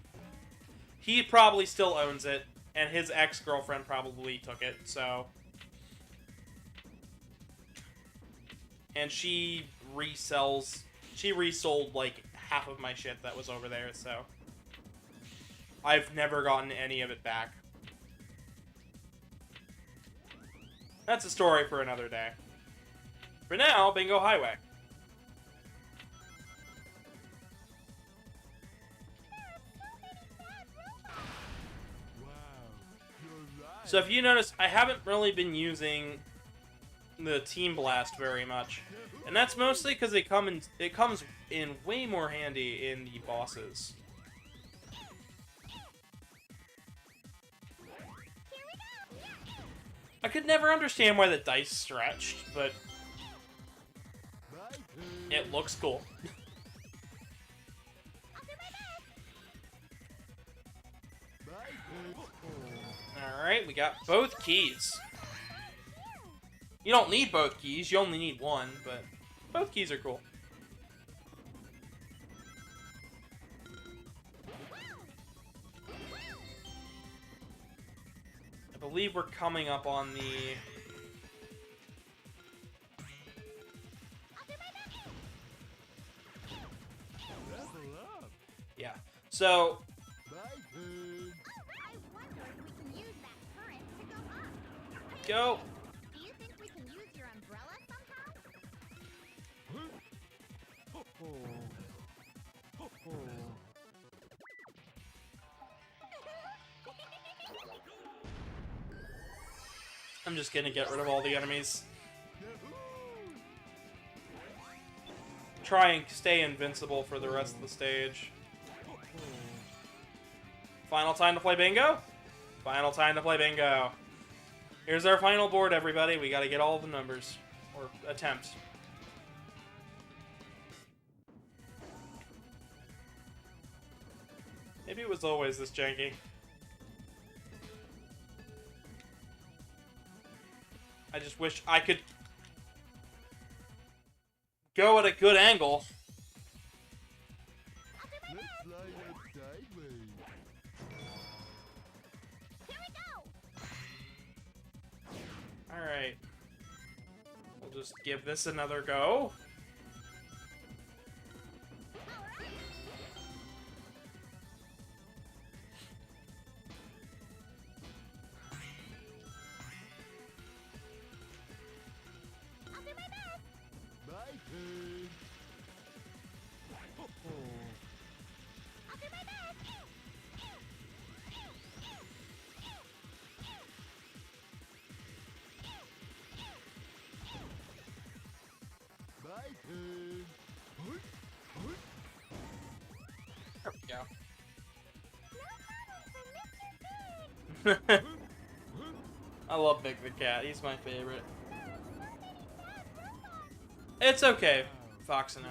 He probably still owns it, and his ex-girlfriend probably took it, so... And she resells... She resold, like, half of my shit that was over there, so... I've never gotten any of it back. That's a story for another day. For now, Bingo Highway. So if you notice, I haven't really been using the Team Blast very much. And that's mostly because it comes in way more handy in the bosses. I could never understand why the dice stretched, but it looks cool. Alright, we got both keys. You don't need both keys, you only need one, but both keys are cool. I believe we're coming up on the... Yeah, so... Go! Do you think we can use your umbrella somehow? I'm just gonna get rid of all the enemies. Try and stay invincible for the rest of the stage. Final time to play bingo? Final time to play bingo. Here's our final board, everybody. We gotta get all the numbers. Or attempt. Maybe it was always this janky. I just wish I could go at a good angle. Alright. We'll just give this another go. I love Big the Cat. He's my favorite. It's okay, Foxino.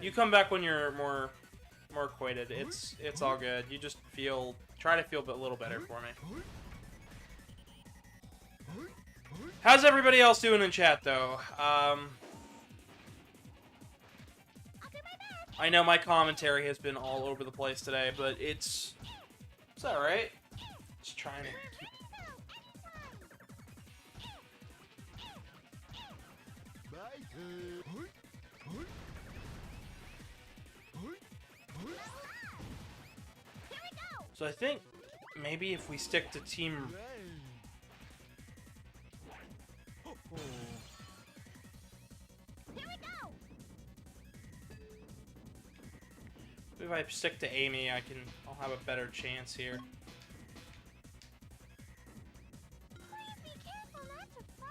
You come back when you're more acquainted. It's all good. You just try to feel a little better for me. How's everybody else doing in chat though? I know my commentary has been all over the place today, but it's alright. Just trying to keep... So I think maybe if we stick to team... If I stick to Amy, I'll have a better chance here. Please be careful not to fall.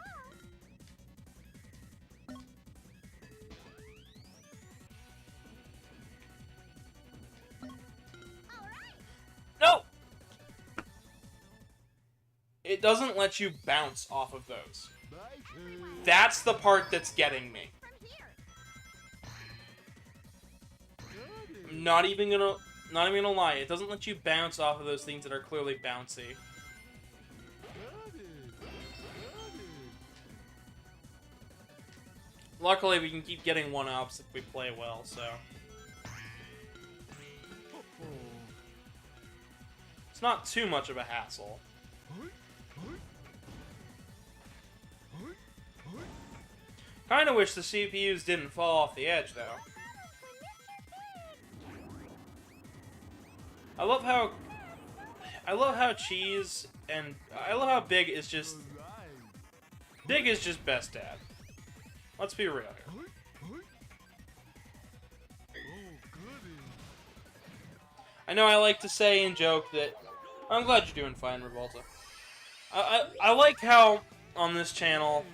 All right. No! It doesn't let you bounce off of those. That's the part that's getting me. From here. I'm not even gonna lie. It doesn't let you bounce off of those things that are clearly bouncy. Luckily, we can keep getting one-ups if we play well, so... It's not too much of a hassle. Kinda wish the CPUs didn't fall off the edge, though. I love how Cheese and... I love how Big is just... Big is just best dad. Let's be real here. I know I like to say and joke that I'm glad you're doing fine, Revolta. I like how on this channel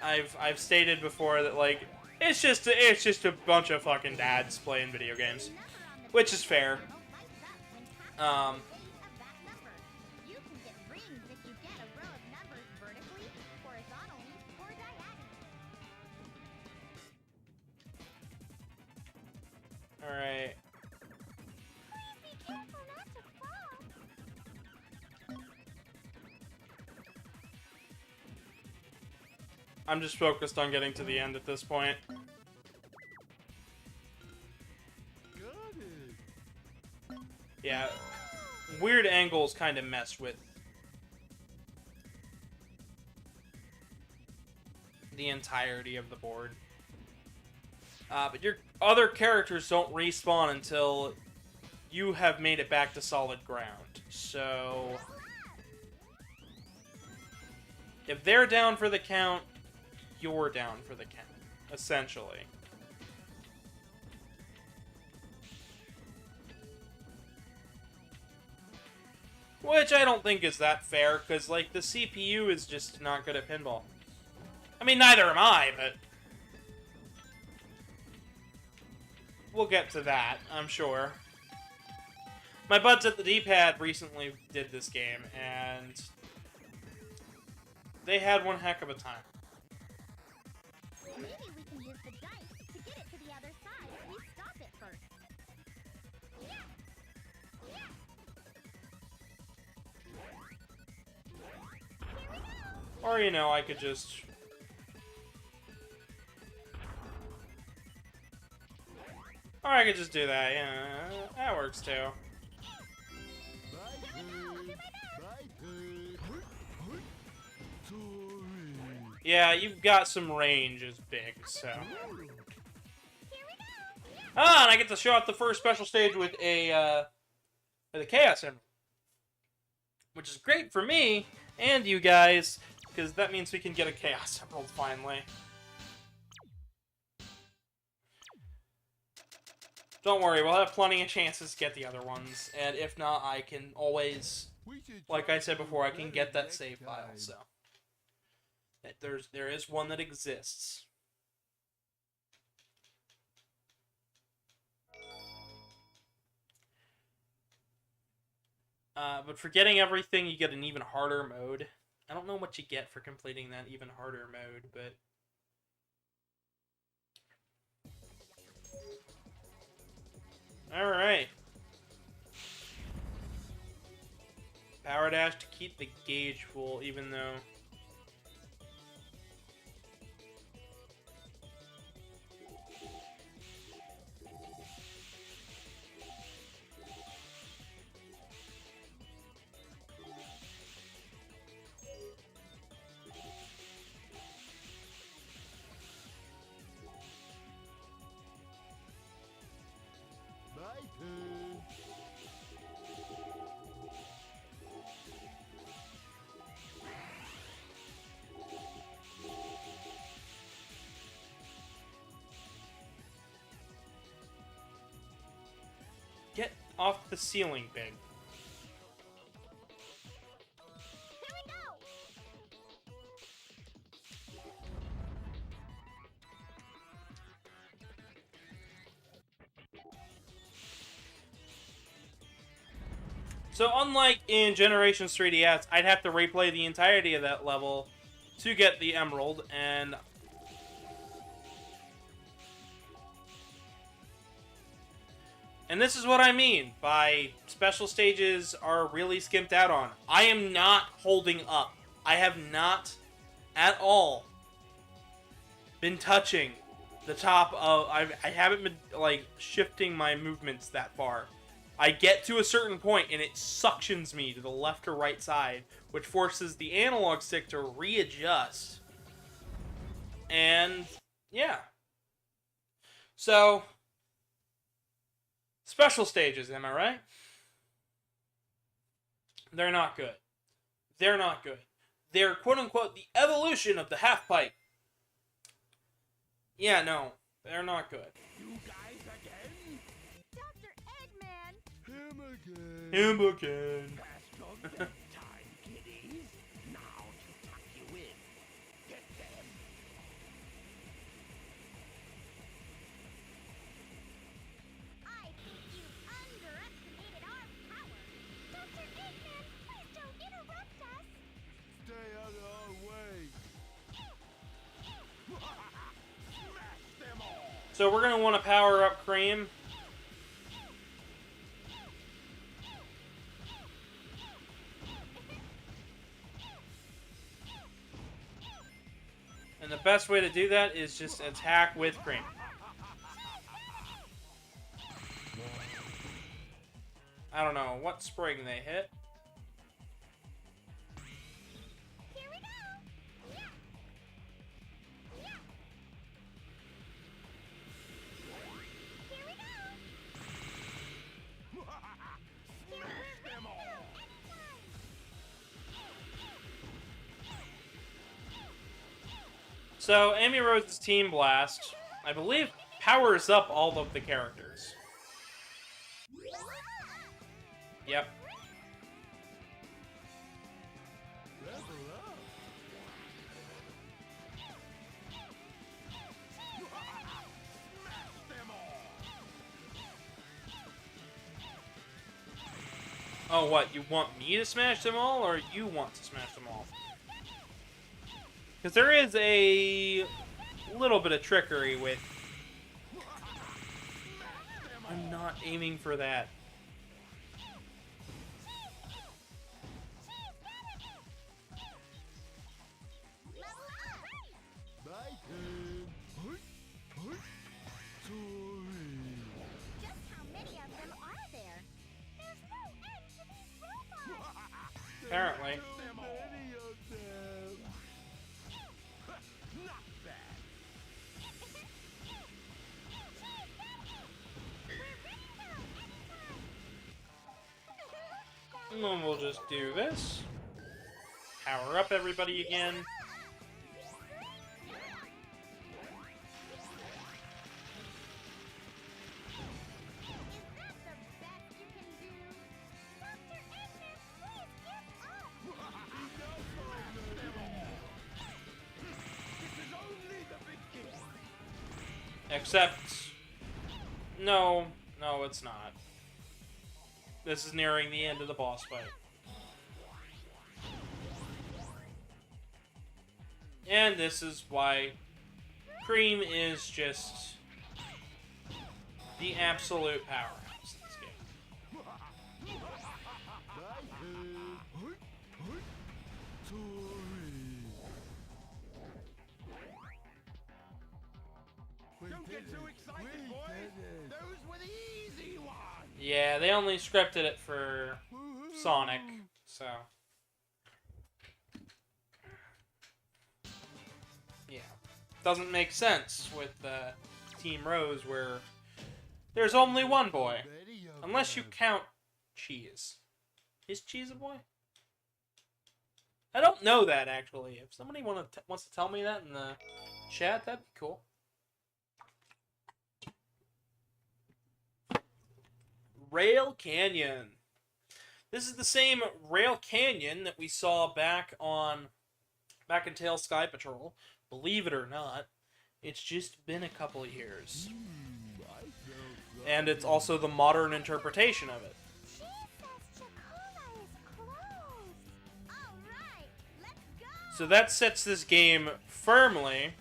I've stated before that like it's just a bunch of fucking dads playing video games, which is fair. You can get rings if you get a row of numbers vertically, horizontally, or diagonally. All right. Please be careful not to fall. I'm just focused on getting to the end at this point. Yeah, weird angles kind of mess with the entirety of the board. But your other characters don't respawn until you have made it back to solid ground. So if they're down for the count, you're down for the count, essentially. Which I don't think is that fair, because, like, the CPU is just not good at pinball. I mean, neither am I, but... we'll get to that, I'm sure. My buds at the D-pad recently did this game, and... they had one heck of a time. Maybe we can use the dice to get it to the other side if we stop it first. Yeah. Yeah. Here we go. Or, you know, I could just... or I could just do that, yeah. That works, too. Yeah, you've got some range as Big, so... ah, and I get to show off the first special stage with a Chaos Emerald. Which is great for me, and you guys, because that means we can get a Chaos Emerald, finally. Don't worry, we'll have plenty of chances to get the other ones, and if not, I can always, like I said before, I can get that save file, so... there is one that exists. But for getting everything, you get an even harder mode. I don't know what you get for completing that even harder mode, but... Alright. Power dash to keep the gauge full, even though... My turn. Get off the ceiling, Big. Here we go! So unlike in Generations 3DS, I'd have to replay the entirety of that level to get the Emerald, and... And this is what I mean by special stages are really skimped out on. I am not holding up. I have not at all been touching the top of... I haven't been, like, shifting my movements that far. I get to a certain point and it suctions me to the left or right side, which forces the analog stick to readjust. And, yeah. So... Special stages, am I right? They're not good. They're not good. They're quote-unquote the evolution of the half-pipe. Yeah, no. They're not good. You guys again? Dr. Eggman! Him again. Him again. Past your bedtime, kiddies. Now to tuck you in. Get them. I think you underestimated our power. Dr. Eggman, please don't interrupt us. Stay out of our way. Smash them all. So we're going to want to power up Cream. And the best way to do that is just attack with Cream. I don't know what spring they hit. Here we go! Yeah! Yeah! Here we go! Here Smash them all. So Amy Rose's Team Blast, I believe, powers up all of the characters. Yep. Level up. Smash them all. Oh, what? You want me to smash them all, or you want to smash them all? Because there is a little bit of trickery with... I'm not aiming for that. My turn. Sorry. Just how many of them are there? There's no end to these robots! Apparently. So many of them. Not bad. And then we'll just do this. Power up everybody again. Is that the best you can do? Dr. Eggman, please give up! This is only the beginning. Except... No, it's not. this is nearing the end of the boss fight. And this is why Cream is just the absolute powerhouse in this game. Don't get too excited, boys. Those were the easy ones. Yeah, they only scripted it for Sonic, so... yeah. Doesn't make sense with Team Rose, where there's only one boy. Unless you count Cheese. Is Cheese a boy? I don't know that, actually. If somebody wants to tell me that in the chat, that'd be cool. Rail Canyon. This is the same Rail Canyon that we saw back in Tail Sky Patrol. Believe it or not, it's just been a couple of years. And it's also the modern interpretation of it. She says Chakula is closed. All right, let's go. So that sets this game firmly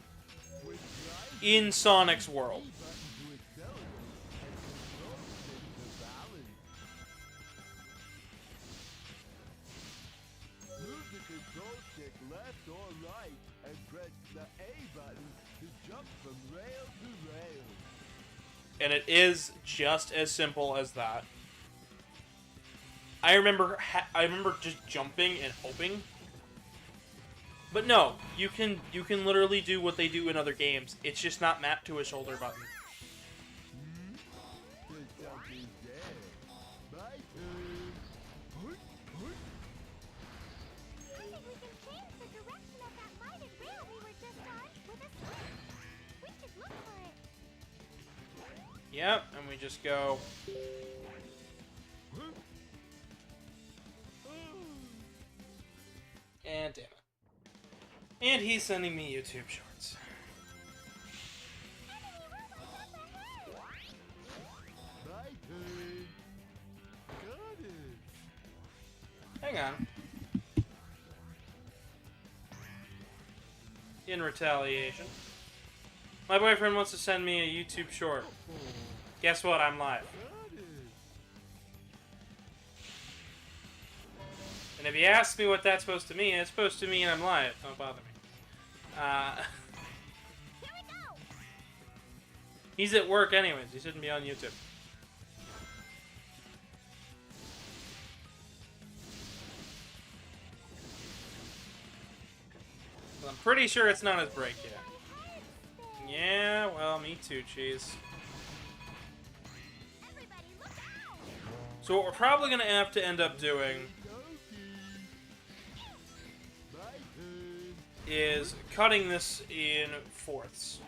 in Sonic's world. Move the control stick left or right and press the A button to jump from rail to rail. And it is just as simple as that. I remember just jumping and hoping. But no, you can literally do what they do in other games. It's just not mapped to a shoulder button. The jump is there. My turn. I think we can change the direction of that lighted rail we were just on with a switch. We should look for it. Yep, and we just go. And damn it. And he's sending me YouTube shorts. My turn. Got it. Hang on. In retaliation, my boyfriend wants to send me a YouTube short. Guess what? I'm live. Got it. And if you ask me what that's supposed to mean, it's supposed to mean I'm live. Don't bother me. Here we go. He's at work anyways. He shouldn't be on YouTube. Well, I'm pretty sure it's not his break yet. Yeah, well, me too, Cheese. Everybody look out. So what we're probably going to have to end up doing My turn. is cutting this in fourths.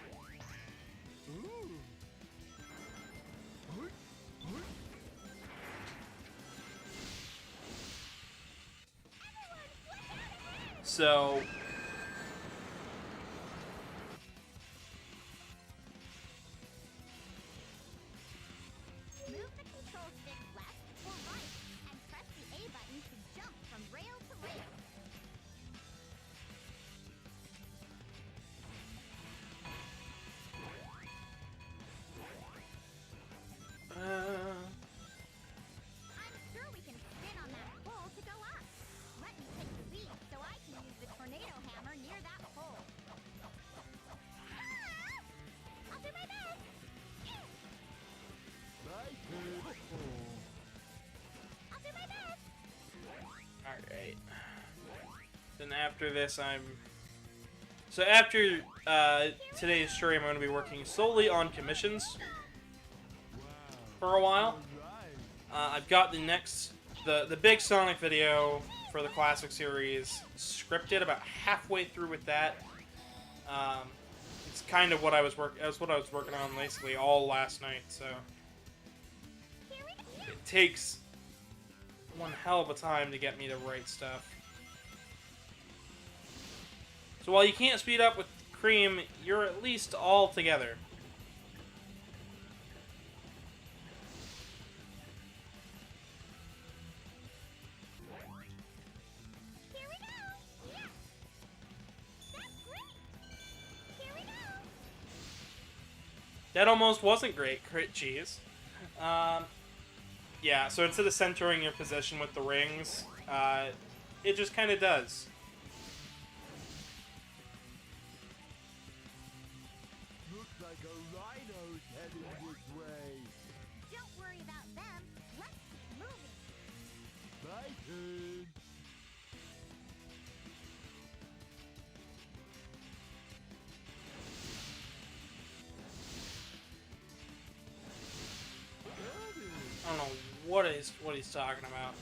Ooh. So Move the control stick left or right and press the A button to jump from rail to rail. I'm sure we can spin on that pole to go up. Let me take the lead so I can use the tornado hammer near that pole. Ah! I'll do my best. My turn. I'll do my best. alright. Then after this so after today's stream, I'm going to be working solely on commissions for a while. Right. I've got the big Sonic video for the classic series scripted, about halfway through with that. It's kind of what I was working on basically all last night, so it takes one hell of a time to get me to write stuff. So while you can't speed up with Cream, you're at least all together. That almost wasn't great. Crit cheese. Yeah, so instead of centering your position with the rings, it just kind of does. Looks like a rhino's heading this way. Don't worry about them. Let's keep moving. My turn. I don't know what he's talking about.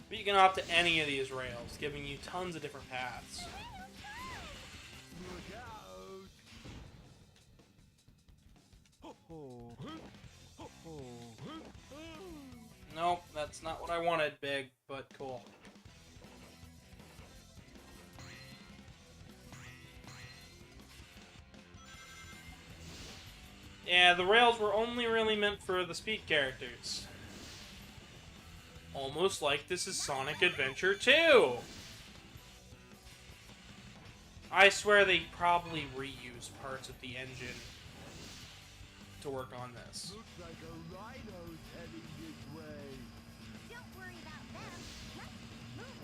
But you can opt to any of these rails, giving you tons of different paths. Look out. Ho-ho. Ho-ho. Nope, that's not what I wanted, Big, but cool. Yeah, the rails were only really meant for the speed characters. Almost like this is Sonic Adventure 2! I swear they probably reused parts of the engine to work on this. Looks like a rhino's heading this way. Don't worry about them. Let's keep moving.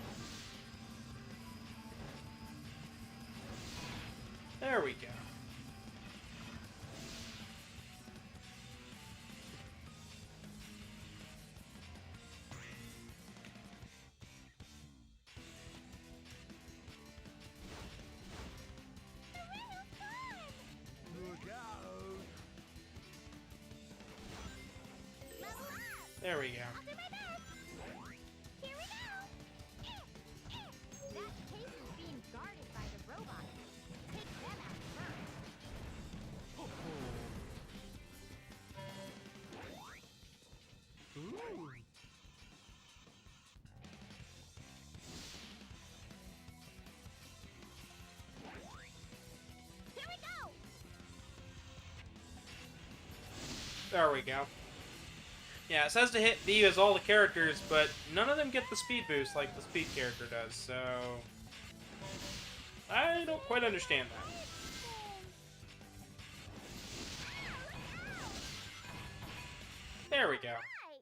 There we go. Look out. Level up. There we go. I'll do my best. Here we go. That case is being guarded by the robots. Take them out first. Ooh. Here we go. There we go. Yeah, it says to hit B as all the characters, but none of them get the speed boost like the speed character does, so... I don't quite understand that. There we go. Right.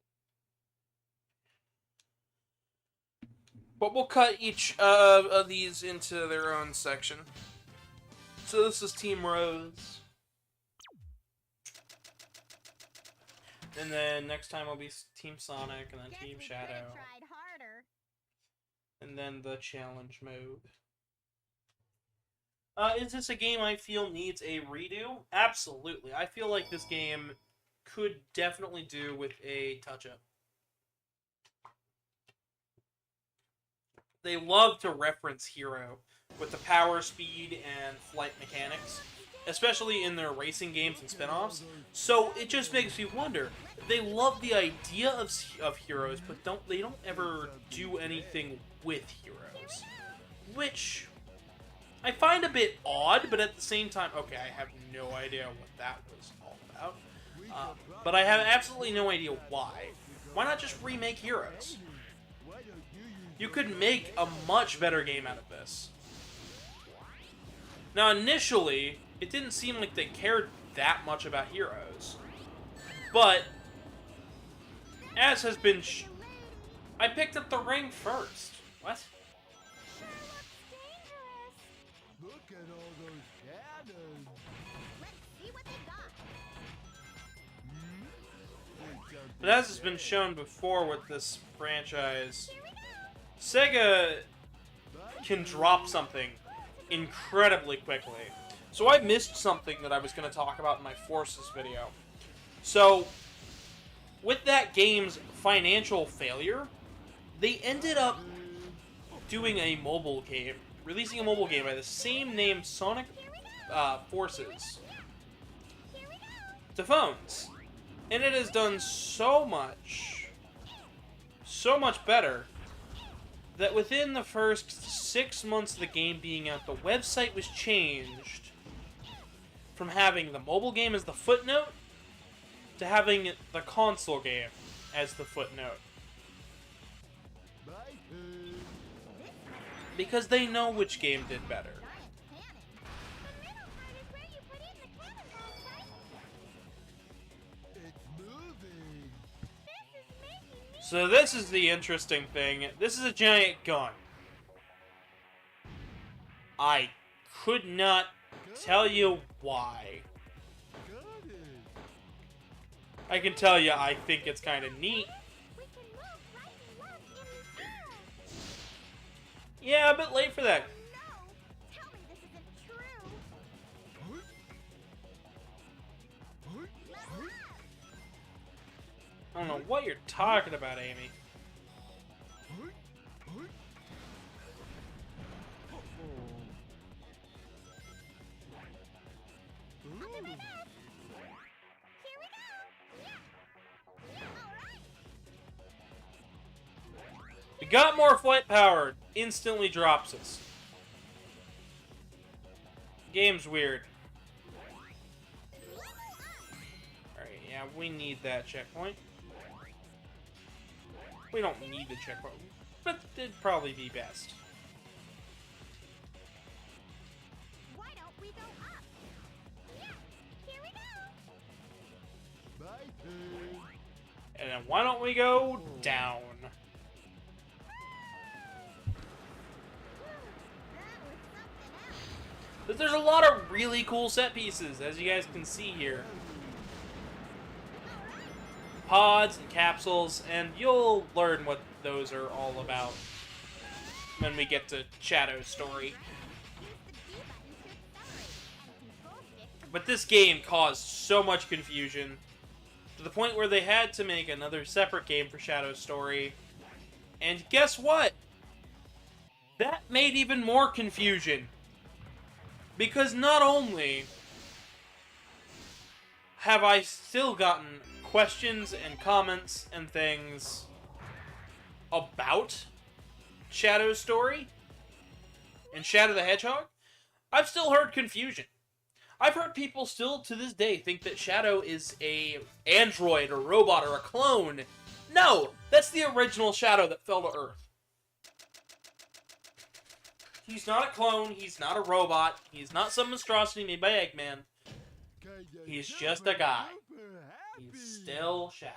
But we'll cut each of these into their own section. So this is Team Rose. And then next time will be Team Sonic, and then Guess Team we Shadow. could've tried harder. And then the challenge mode. Is this a game I feel needs a redo? Absolutely. I feel like this game could definitely do with a touch-up. They love to reference Hero with the power, speed, and flight mechanics, especially in their racing games and spin-offs. So it just makes me wonder. They love the idea of Heroes, but they don't ever do anything with Heroes, which I find a bit odd. But at the same time, okay, I have no idea what that was all about. But I have absolutely no idea why. Why not just remake Heroes? You could make a much better game out of this. Now, initially, it didn't seem like they cared that much about Heroes. But, as has been I picked up the ring first. What? Look at all those cannons. Let's see what they got. But as has been shown before with this franchise, Sega can drop something incredibly quickly. So I missed something that I was going to talk about in my Forces video. So, with that game's financial failure, they ended up doing a mobile game, releasing a mobile game by the same name, Sonic Forces, to phones. And it has done so much better, that within the first 6 months of the game being out, the website was changed from having the mobile game as the footnote to having the console game as the footnote. My turn. because they know which game did better. Giant cannon. The middle part is where you put in the cannonballs, right? It's moving. This is making me So this is the interesting thing. This is a giant gun. I could not tell you why. Got it. I can tell you I think it's kind of neat. we can move right and left in the air. Yeah, a bit late for that. No! Tell me this isn't true. I don't know what you're talking about, Amy. Here we go. Yeah. All right. We got more flight power. Instantly drops us. Game's weird. Alright, yeah, we need that checkpoint. We don't need the checkpoint, but it'd probably be best. Why don't we go up? Yeah. Here we go. My turn. And then why don't we go down? That was something else. But there's a lot of really cool set pieces, as you guys can see here. Pods and capsules, and you'll learn what those are all about when we get to Shadow's story. Use the B button to accelerate and control stick to But this game caused so much confusion, to the point where they had to make another separate game for Shadow's story. And guess what? That made even more confusion. Because not only have I still gotten questions and comments and things about Shadow's story and Shadow the Hedgehog, I've still heard confusion. I've heard people still to this day think that Shadow is a android or robot or a clone. No, that's the original Shadow that fell to Earth. He's not a clone, he's not a robot, he's not some monstrosity made by Eggman. Kinda He's just a guy. super happy. He's still Shadow.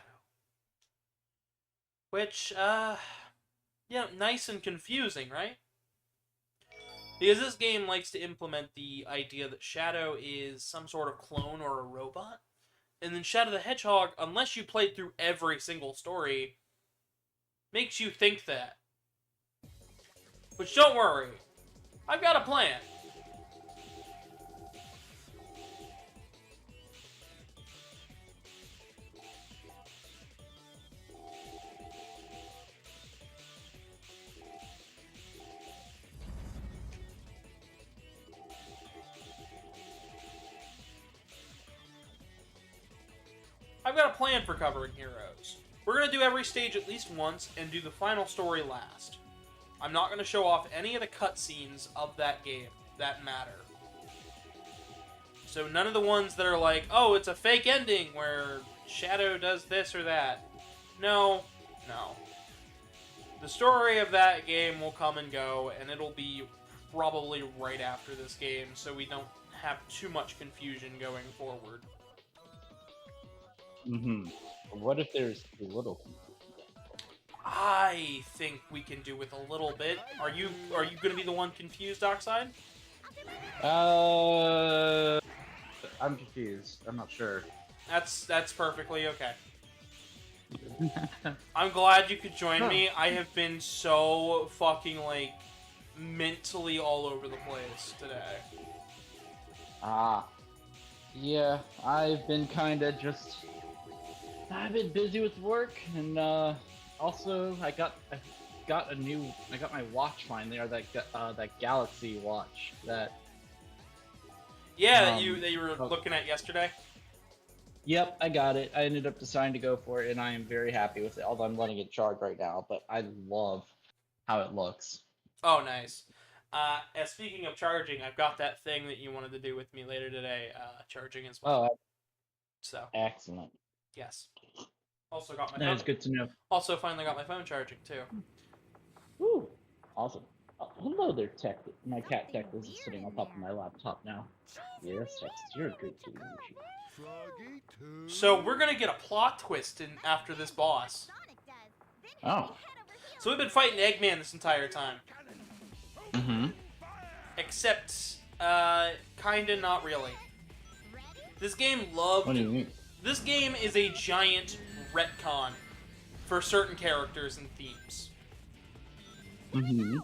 Which, yeah, nice and confusing, right? Because this game likes to implement the idea that Shadow is some sort of clone or a robot. And then Shadow the Hedgehog, unless you played through every single story, makes you think that. Which, don't worry, I've got a plan. I've got a plan for covering Heroes. We're going to do every stage at least once and do the final story last. I'm not going to show off any of the cutscenes of that game that matter. So none of the ones that are like, oh, it's a fake ending where Shadow does this or that. No, no. The story of that game will come and go, and it'll be probably right after this game, so we don't have too much confusion going forward. Mm-hmm. What if there's a little? I think we can do with a little bit. Are you gonna be the one confused, Oxide? I'm confused. I'm not sure. That's perfectly okay. I'm glad you could join me. I have been so fucking like mentally all over the place today. Yeah, I've been I've been busy with work, and also I got my watch finally, or that Galaxy watch that. Yeah, that Um, you were looking at yesterday. Yep, I got it. I ended up deciding to go for it, and I am very happy with it. Although I'm letting it charge right now, but I love how it looks. Oh, nice. And speaking of charging, I've got that thing that you wanted to do with me later today, charging as well. Oh, So, excellent. yes. Also got my That phone. is good to know. Also finally got my phone charging too. Woo! Awesome. Oh, hello there, Tech. My cat Something Tech is weird sitting in on top of there. my laptop now. Yes, Tech, you're a good kitty. Froggy too. So we're gonna get a plot twist in after this boss. Sonic does. Then Oh. head over heels. So we've been fighting Eggman this entire time. Mm-hmm. Except, kinda not really. Ready? This game loved... What do you mean? This game is a giant retcon for certain characters and themes. Mm-hmm.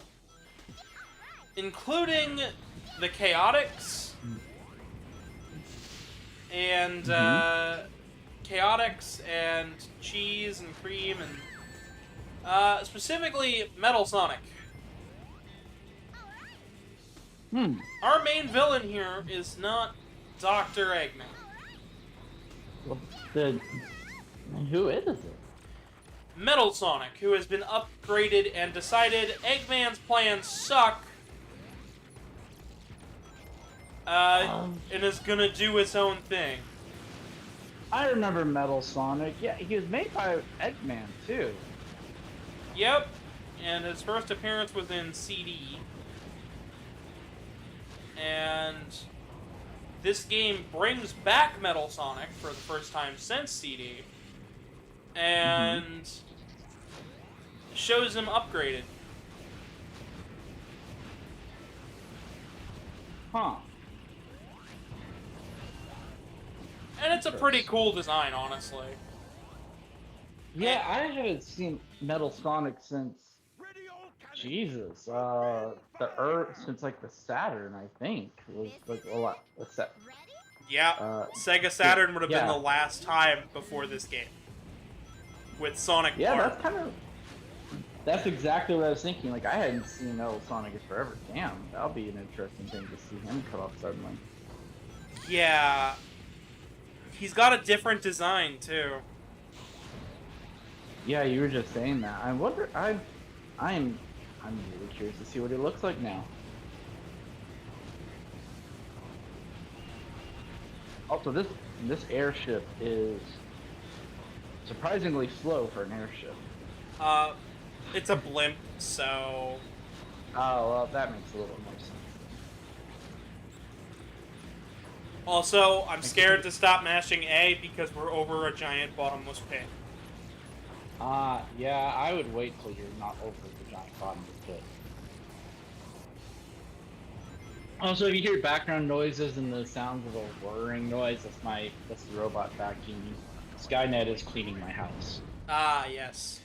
Including the Chaotix. And, Chaotix and Cheese and Cream and, specifically Metal Sonic. Our main villain here is not Dr. Eggman. Well, who is it? Metal Sonic, who has been upgraded and decided Eggman's plans suck, and is gonna do his own thing. I remember Metal Sonic. Yeah, he was made by Eggman too. Yep, and his first appearance was in CD. And this game brings back Metal Sonic for the first time since CD. And shows him upgraded. Huh. And it's a pretty cool design, honestly. Yeah, I haven't seen Metal Sonic since Jesus, since like the Saturn, I think, was like a lot. Ready? Yeah, Sega Saturn would have been yeah. the last time before this game. With Sonic Yeah, Park. that's exactly what I was thinking. Like I hadn't seen Metal Sonic in forever. Damn, that'll be an interesting thing to see him cut off suddenly. Yeah. He's got a different design, too. Yeah, you were just saying that. I wonder. I'm really curious to see what it looks like now. Also, this airship is surprisingly slow for an airship. It's a blimp, so... Oh, well, that makes a little more sense. Also, I'm scared to stop mashing A because we're over a giant bottomless pit. Yeah, I would wait till you're not over the giant bottomless pit. Also, if you hear background noises and the sounds of a whirring noise, that's the robot vacuum. Skynet is cleaning my house. Ah, yes.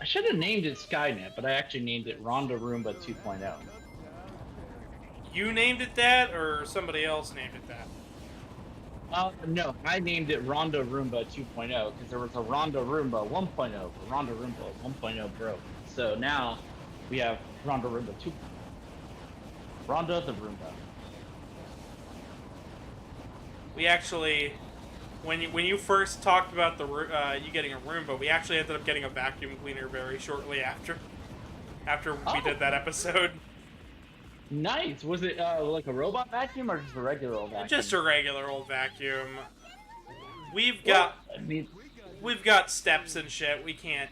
I should have named it Skynet, but I actually named it Ronda Roomba 2.0. You named it that, or somebody else named it that? No, I named it Ronda Roomba 2.0 because there was a Ronda Roomba 1.0, but Ronda Roomba 1.0 broke. So now we have Ronda Roomba 2.0. Ronda the Roomba. We actually, when you first talked about you getting a Roomba, we actually ended up getting a vacuum cleaner very shortly after we did that episode. Nice. Was it like a robot vacuum or just a regular old vacuum? Just a regular old vacuum. We've got steps and shit. We can't.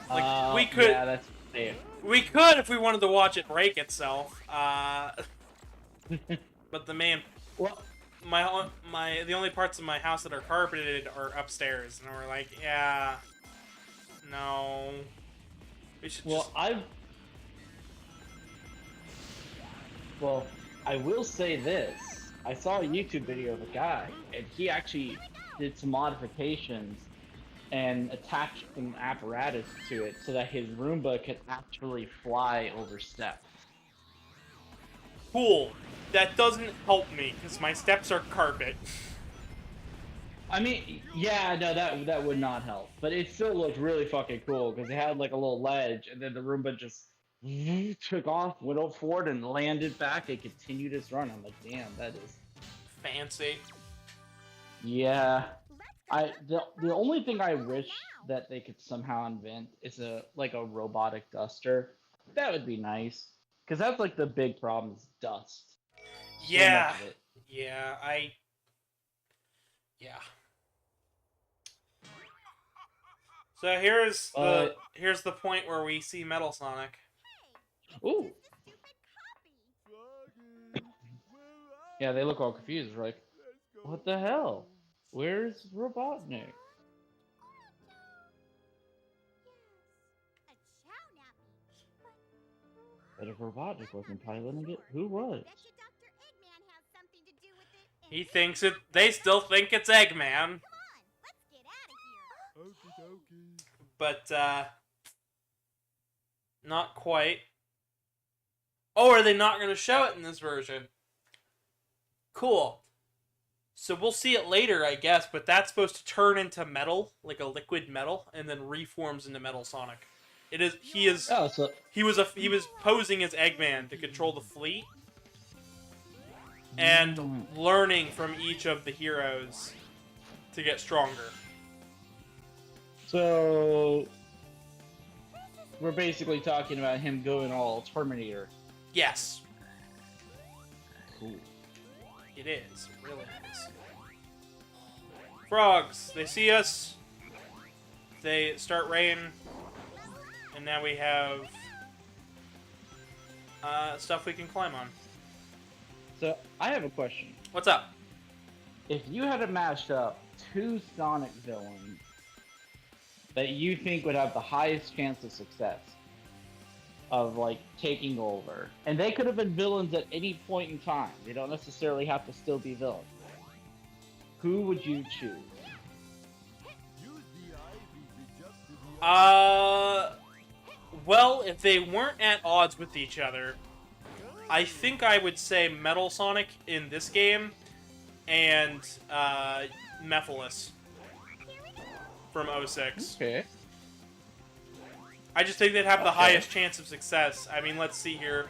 Like we could. Yeah, that's fair. We could if we wanted to watch it break itself. But the Well, the only parts of my house that are carpeted are upstairs, and we're like, yeah, no. We should just. Well, I will say this. I saw a YouTube video of a guy, and he actually did some modifications and attached some apparatus to it so that his Roomba could actually fly over steps. Cool. That doesn't help me, because my steps are carpet. I mean, yeah, no, that would not help. But it still looked really fucking cool, because it had like a little ledge, and then the Roomba just took off, went forward, and landed back, and continued its run. I'm like, damn, that is... Fancy. Yeah. The only thing I wish that they could somehow invent is a robotic duster. That would be nice. Because that's like the big problem is dust. Yeah. So much of it. Yeah. So here's Uh, here's the point where we see Metal Sonic. Ooh. Stupid copy. Froggy, where are Yeah, they look all confused. Like, Let's go what the hell? Where's Robotnik? Yes, a chow nappy. But if Robotnik wasn't piloting it, who was? Betcha Dr. Eggman has something to do with it. and He this thinks is it. They still think it's Eggman, Come on, let's get out of here. Okie dokie. but not quite. Oh, are they not going to show it in this version? Cool. So we'll see it later, I guess, but that's supposed to turn into metal, like a liquid metal, and then reforms into Metal Sonic. It is. He is. Oh, so He was posing as Eggman to control the fleet, and learning from each of the heroes to get stronger. So we're basically talking about him going all Terminator. Yes, Cool. it is. It really is. Frogs. They see us. They start raining, and now we have stuff we can climb on. So I have a question. What's up? If you had to mash up two Sonic villains that you think would have the highest chance of success of like taking over, and they could have been villains at any point in time, they don't necessarily have to still be villains, who would you choose? Use the ivy to jump to the Well, if they weren't at odds with each other, I think I would say Metal Sonic in this game and Mephiles from 06. Okay. I just think they'd have the Okay. highest chance of success. I mean, let's see here.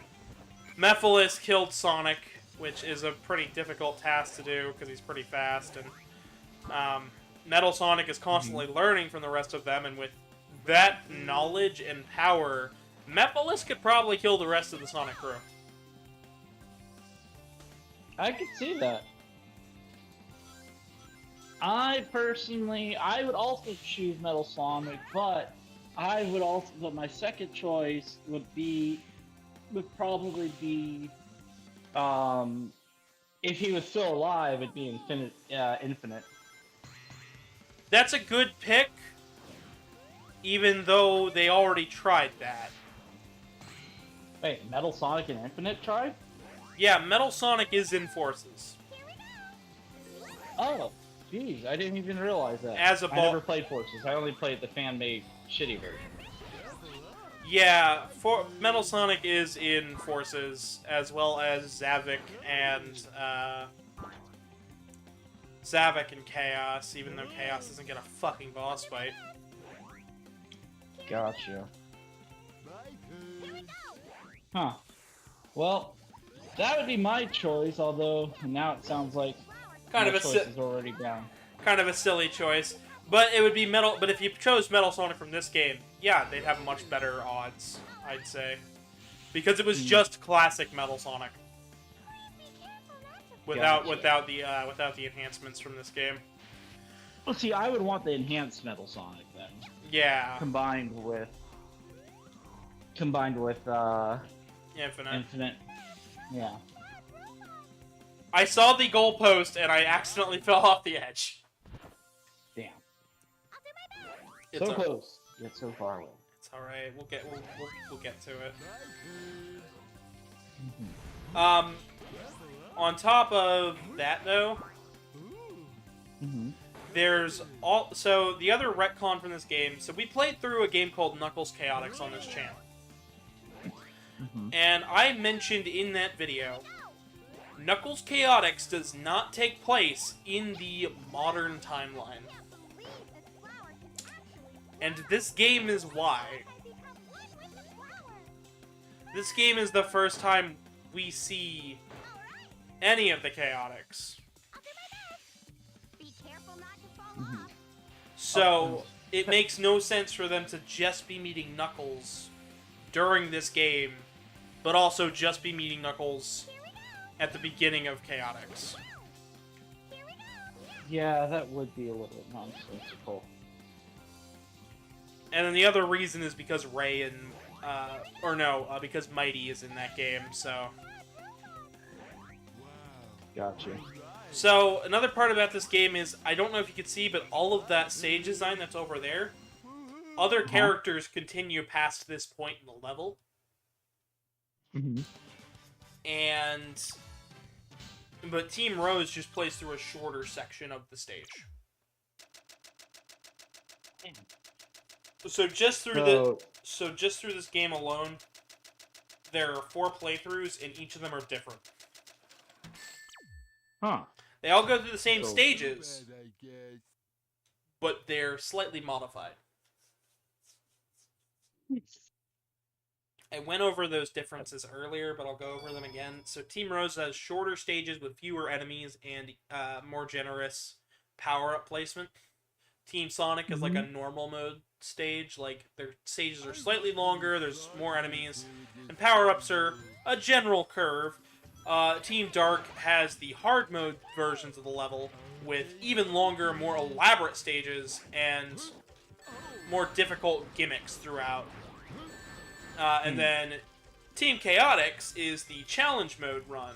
Mephiles killed Sonic, which is a pretty difficult task to do because he's pretty fast, and Metal Sonic is constantly learning from the rest of them, and with that knowledge and power, Mephiles could probably kill the rest of the Sonic crew. I could see that. I would also choose Metal Sonic, but but my second choice would probably be, if he was still alive, it'd be Infinite. That's a good pick, even though they already tried that. Wait, Metal Sonic and Infinite tried? Yeah, Metal Sonic is in Forces. Oh, jeez, I didn't even realize that. As a I ball- never played Forces. I only played the fan-made shitty version. Yeah, Metal Sonic is in Forces, as well as Zavik and Chaos, even though Chaos doesn't get a fucking boss fight. Gotcha. My turn. Huh. Well, that would be my choice, although now it sounds like Kind my of a choice is already down. kind of a silly choice, but it would be Metal. But if you chose Metal Sonic from this game, yeah, they'd have much better odds, I'd say, because it was just classic Metal Sonic without Gotcha. without the enhancements from this game. Well, see, I would want the enhanced Metal Sonic then, Yeah, combined with Infinite. Infinite. Yeah. I saw the goalpost and I accidentally fell off the edge. Damn. I'll do my best. It's So all- close, yet so far away. It's all right. We'll get to it. My turn. On top of that though, Mm-hmm. there's so the other retcon from this game. So we played through a game called Knuckles Chaotix on this channel, Mm-hmm. and I mentioned in that video, Knuckles Chaotix does not take place in the modern timeline, Believe this flower can actually and this game is why. become one with the flower. This game is the first time we see any of the Chaotix. I'll do my best. Be careful not to fall Mhm. off. So it makes no sense for them to just be meeting Knuckles during this game, but also just be meeting Knuckles at the beginning of Chaotix. Yeah, that would be a little nonsensical. And then the other reason is because Ray and, because Mighty is in that game, so... Gotcha. So, another part about this game is, I don't know if you can see, but all of that stage design that's over there, other characters continue past this point in the level. Mm-hmm. But Team Rose just plays through a shorter section of the stage. So just through just through this game alone, there are 4 playthroughs, and each of them are different. Huh. They all go through the same So- stages, Bad, I guess. but they're slightly modified. I went over those differences earlier, but I'll go over them again. So Team Rose has shorter stages with fewer enemies and more generous power-up placement. Team Sonic is like a normal mode stage. Like, their stages are slightly longer, there's more enemies, and power-ups are a general curve. Team Dark has the hard mode versions of the level with even longer, more elaborate stages and more difficult gimmicks throughout. And then Team Chaotix is the challenge mode run.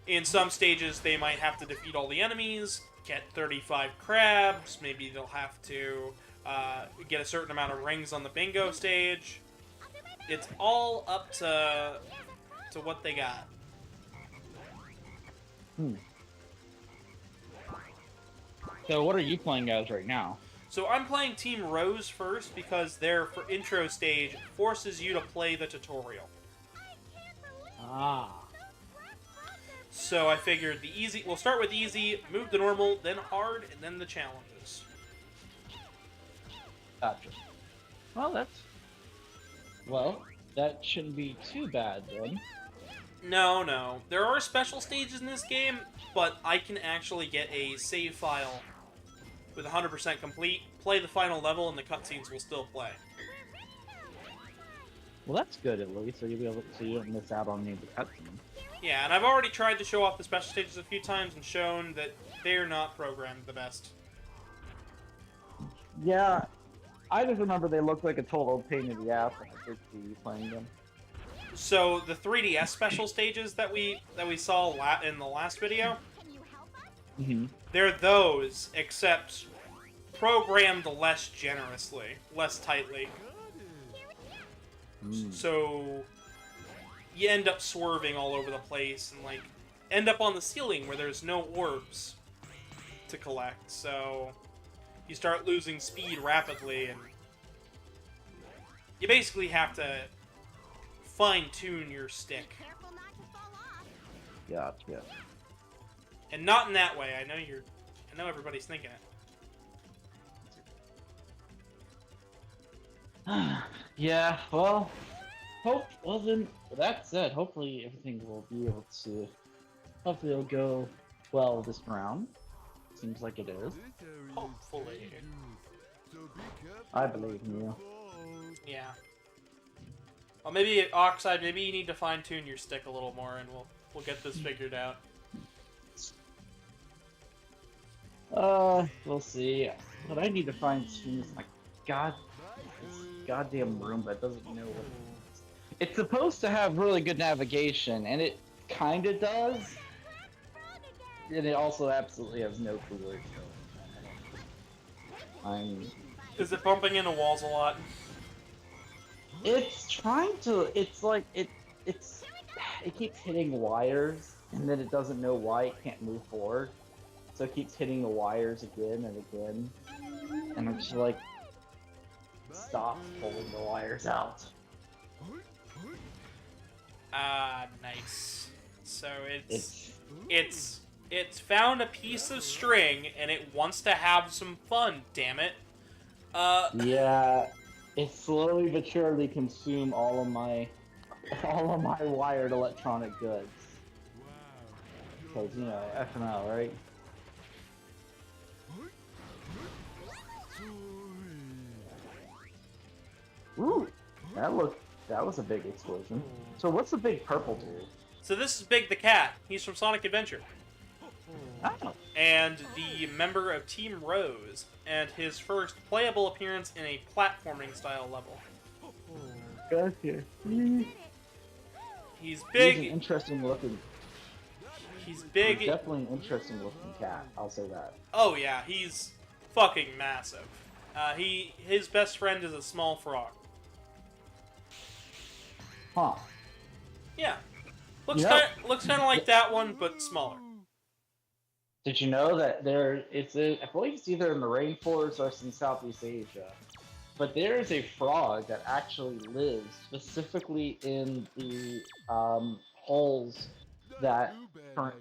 In some stages, they might have to defeat all the enemies, get 35 crabs, maybe they'll have to get a certain amount of rings on the bingo stage. It's all up to what they got. So what are you playing as right now? So I'm playing Team Rose first because their intro stage forces you to play the tutorial. Ah. So I figured we'll start with easy, move to normal, then hard, and then the challenges. Gotcha. Well, that shouldn't be too bad then. No. There are special stages in this game, but I can actually get a save file with 100% complete, play the final level, and the cutscenes will still play. Well, that's good at least, so you don't miss out on any of the cutscenes. Yeah, and I've already tried to show off the special stages a few times and shown that they're not programmed the best. Yeah, I just remember they looked like a total pain in the ass when I first see you playing them. So the 3DS special stages that we saw in the last video, Can you help us? Mm-hmm. they're those, except programmed less generously, less tightly. So you end up swerving all over the place and like end up on the ceiling where there's no orbs to collect. So you start losing speed rapidly, and you basically have to fine-tune your stick. Careful not to fall off. Gotcha. And not in that way. I know everybody's thinking it. Yeah, well, with that said, hopefully everything will be able to, hopefully it'll go well this round. Seems like it is. This area is Hopefully. dangerous, so be careful I believe in you. not to fall. Yeah. Well, maybe Oxide. Maybe you need to fine-tune your stick a little more, and we'll get this figured out. We'll see. What I need to find soon is my goddamn room, but it doesn't know what it is. It's supposed to have really good navigation, and it kinda does. And it also absolutely has no clue where it's going. Is it bumping into walls a lot? It's trying to. It's like it keeps hitting wires, and then it doesn't know why it can't move forward. So it keeps hitting the wires again and again, and I'm just like, stop pulling the wires out. Nice. So it's found a piece of string and it wants to have some fun. Damn it. Yeah, it slowly but surely consumed all of my wired electronic goods. Because FML, right? Ooh, that was a big explosion. So what's the big purple dude? So this is Big the Cat. He's from Sonic Adventure. Oh. and the member of Team Rose, and his first playable appearance in a platforming style level. Gotcha. He's He's an big. interesting looking. He's He's big. definitely an interesting looking cat. I'll say that. Oh yeah, he's fucking massive. His best friend is a small frog. Huh. Yeah, looks Yeah. looks kind of like that one, but smaller. Did you know that I believe it's either in the rainforest or it's in Southeast Asia, but there is a frog that actually lives specifically in the holes that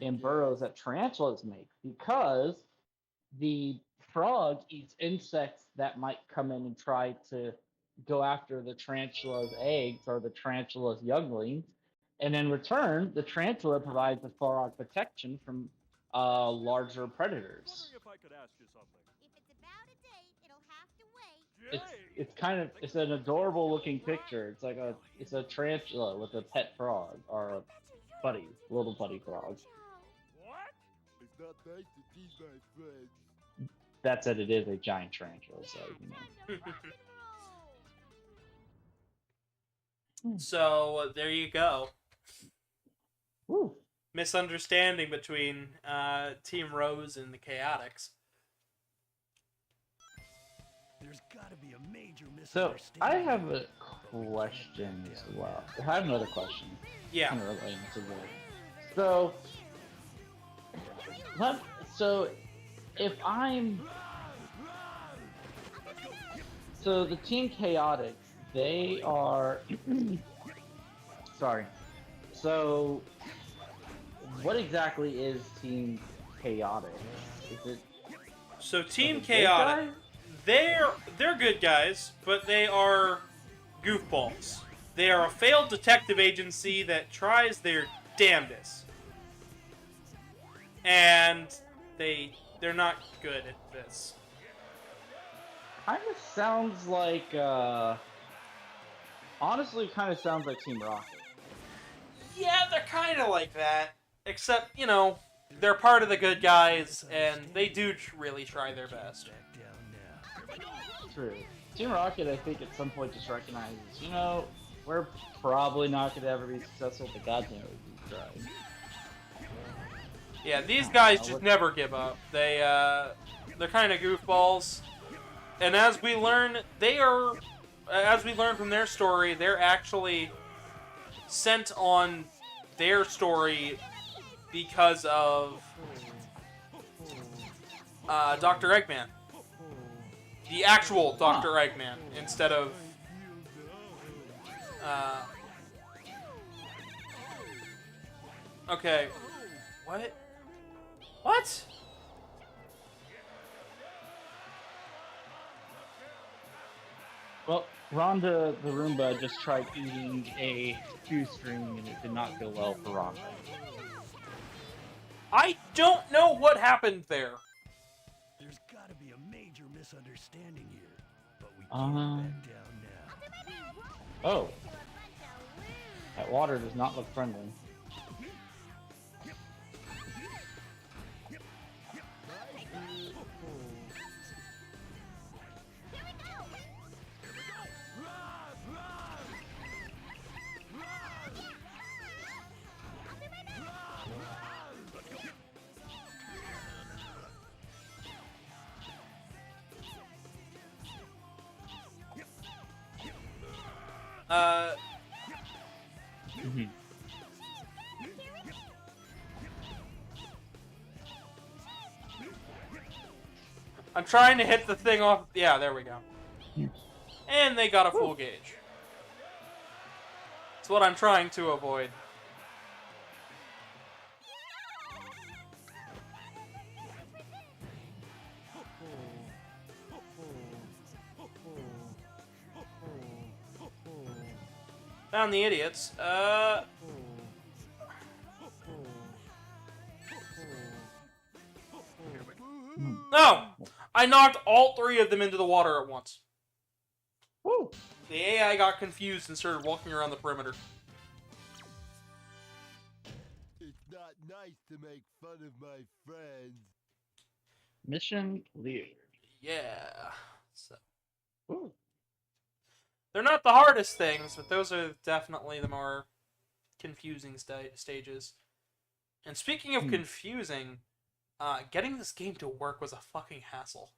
in burrows that tarantulas make, because the frog eats insects that might come in and try to go after the tarantula's eggs or the tarantula's younglings, and in return, the tarantula provides the frog protection from larger predators. If I could ask you something. If it's about a date, it'll have to wait. It's an adorable looking picture. It's a tarantula with a pet frog or a little buddy frog. What? It's not nice to tease my friends. That said, it is a giant tarantula, so you know. Time to rock and roll. So there you go. Woo. Misunderstanding between Team Rose and the Chaotix. There's gotta be a major So misunderstanding. I have a question as well. I have another question. Yeah. Kind of relating to this. So if I'm the Team Chaotix, they are sorry. So what exactly is Team Chaotix? Is it So Team the good Chaotix, guys? they're good guys, but they are goofballs. They are a failed detective agency that tries their damnedest, and they're not good at this. Kind of sounds like, honestly, kind of sounds like Team Rocket. Yeah, they're kind of like that, except they're part of the good guys, and they do really try their best. Back down now. True. Team Rocket, I think, at some point just recognizes, we're probably not going to ever be successful, but goddamn it, we tried. Yeah, these guys just never give up. They're kind of goofballs, and as we learn from their story, they're actually sent on their story because of Dr. Eggman. The actual Dr. Eggman, instead of okay. What? What? Well, Rhonda the Roomba just tried eating a shoestring and it did not go well for Rhonda. I don't know what happened there. There's gotta be a major misunderstanding here. But we can't back down now. Oh. That water does not look friendly. I'm trying to hit the thing off. Yeah, there we go. And they got a full gauge. It's what I'm trying to avoid. Found the idiots. No! I knocked all three of them into the water at once. Woo! The AI got confused and started walking around the perimeter. It's not nice nice to make fun of my friends. Mission clear. Yeah. So Ooh. they're not the hardest things, but those are definitely the more confusing stages. And speaking of confusing, getting this game to work was a fucking hassle.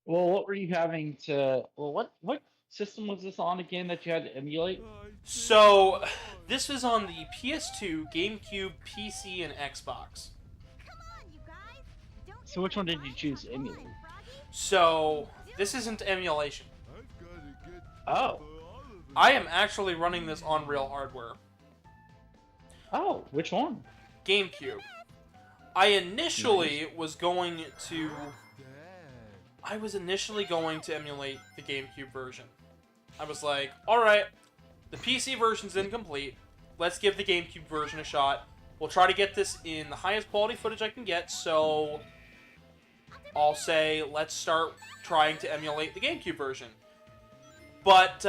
Well, what were you having to? Well, what system was this on again that you had to emulate? So, this was on the PS2, GameCube, PC, and Xbox. Come on, you guys. Don't So which one did you choose to emulate? So, this isn't emulation. I've gotta get Oh. for all of it. I am actually running this on real hardware. Oh, which one? GameCube. I initially was going to... Dad. I was initially going to emulate the GameCube version. I was like, alright, the PC version's incomplete. Let's give the GameCube version a shot. We'll try to get this in the highest quality footage I can get, so I'll say, let's start trying to emulate the GameCube version. But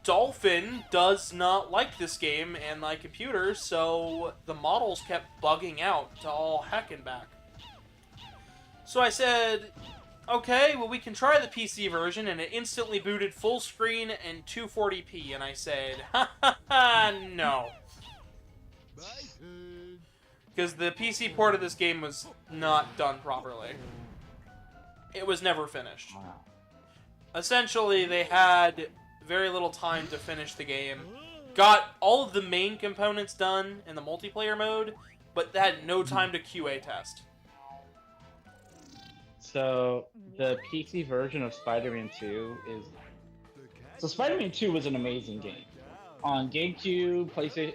Dolphin does not like this game and my computer, so the models kept bugging out to all heck and back. So I said, okay, well we can try the PC version, and it instantly booted full screen and 240p, and I said, ha ha ha, no. My turn. Because the PC port of this game was not done properly. It was never finished. Wow. Essentially, they had very little time to finish the game. Got all of the main components done in the multiplayer mode, but they had no time to QA test. So the PC version of Spider-Man 2 is. So Spider-Man 2 was an amazing game. On GameCube, PlayStation,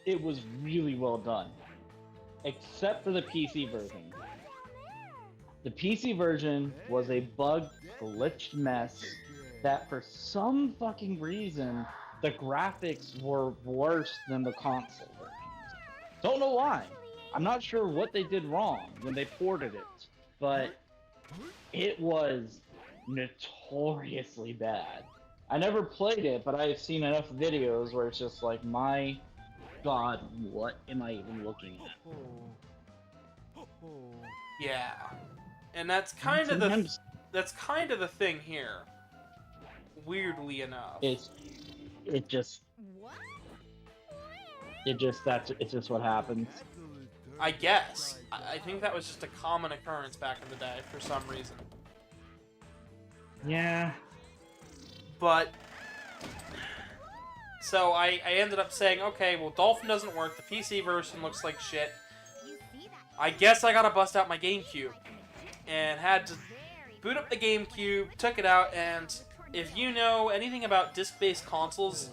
it was really well done. Except for the PC version. The PC version was a bug glitched mess that for some fucking reason the graphics were worse than the console versions. Don't know why. I'm not sure what they did wrong when they ported it, but it was notoriously bad. I never played it, but I've seen enough videos where it's just like, my god, what am I even looking at? Yeah. And that's kind of the thing here. Weirdly enough. It's just What? it's just what happens. I guess. I think that was just a common occurrence back in the day for some reason. Yeah. But so I ended up saying, okay, well, Dolphin doesn't work. The PC version looks like shit. You see that? I guess I gotta bust out my GameCube. And had to boot up the GameCube, took it out, and if you know anything about disc-based consoles,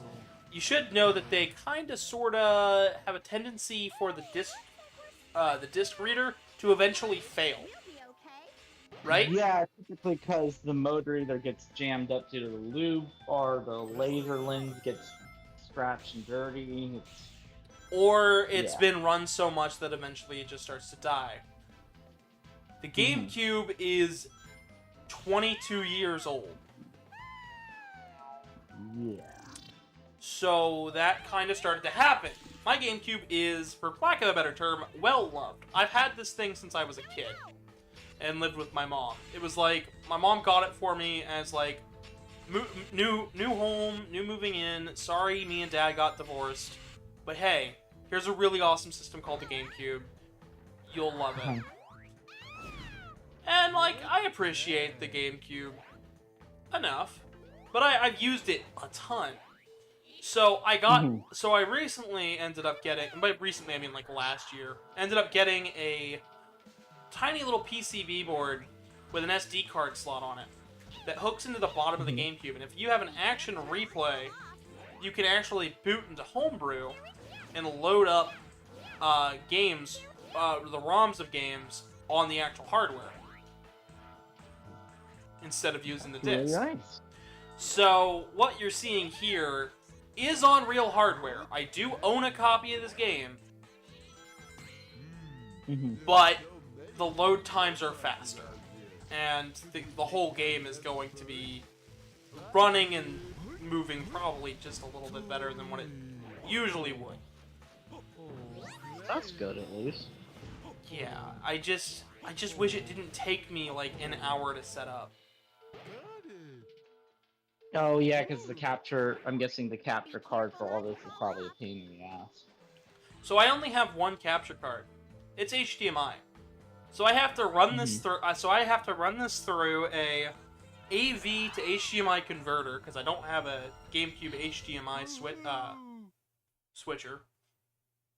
you should know that they kinda sorta have a tendency for the disc reader to eventually fail. You'll be okay. Right? Yeah, typically because the motor either gets jammed up due to the lube or the laser lens gets scratched and dirty. Or it's Yeah. been run so much that eventually it just starts to die. The GameCube is 22 years old. Yeah. So that kind of started to happen. My GameCube is, for lack of a better term, well loved. I've had this thing since I was a kid and lived with my mom. It was like, my mom got it for me as like, new home, new moving in, sorry me and dad got divorced, but hey, here's a really awesome system called the GameCube. You'll love it. And like, I appreciate the GameCube enough, but I've used it a ton. So I recently ended up getting, and by recently I mean like last year, ended up getting a tiny little PCB board with an SD card slot on it that hooks into the bottom of the GameCube. And if you have an action replay, you can actually boot into Homebrew and load up games, the ROMs of games on the actual hardware instead of using the disc. Really nice. So what you're seeing here is on real hardware. I do own a copy of this game, but the load times are faster, and the whole game is going to be running and moving probably just a little bit better than what it usually would. That's good at least. Yeah, I just wish it didn't take me like an hour to set up. Oh yeah, because the capture. I'm guessing the capture card for all this is probably a pain in the ass. So I only have one capture card. It's HDMI. So I have to run this through. So I have to run this through a AV to HDMI converter because I don't have a GameCube HDMI switcher.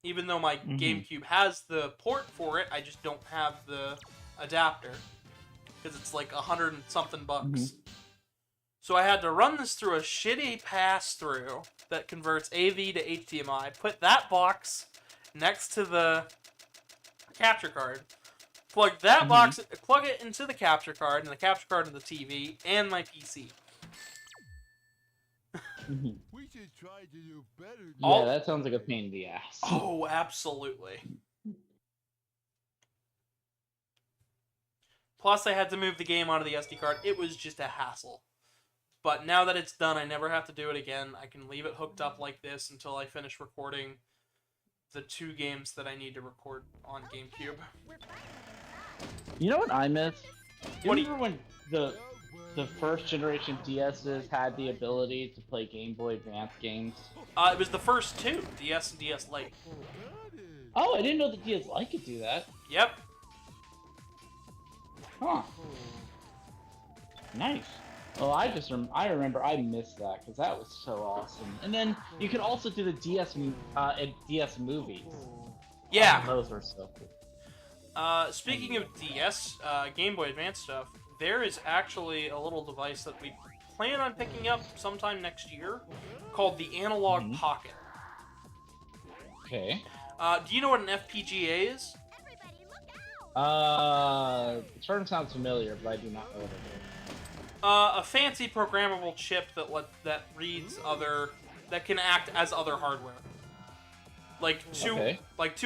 Even though my GameCube has the port for it, I just don't have the adapter because it's like $100 and something bucks. So I had to run this through a shitty pass-through that converts AV to HDMI, put that box next to the capture card, plug that box, plug it into the capture card, and the capture card into the TV, and my PC. We should try to do better. Yeah, that sounds like a pain in the ass. Oh, absolutely. Plus, I had to move the game onto the SD card. It was just a hassle. But now that it's done, I never have to do it again. I can leave it hooked up like this until I finish recording the 2 games that I need to record on GameCube. You know what I miss? What do Remember when the first generation DSs had the ability to play Game Boy Advance games? It was the first 2, DS and DS Lite. Oh, I didn't know the DS Lite could do that. Yep. Huh. Nice. Well, I remember I missed that because that was so awesome. And then you could also do the DS movies. Yeah. Oh, those were so cool. Speaking of DS, Game Boy Advance stuff, there is actually a little device that we plan on picking up sometime next year called the Analog Pocket. Okay. Do you know what an FPGA is? The term sounds familiar, but I do not know what it is. A fancy programmable chip that reads that can act as other hardware, like to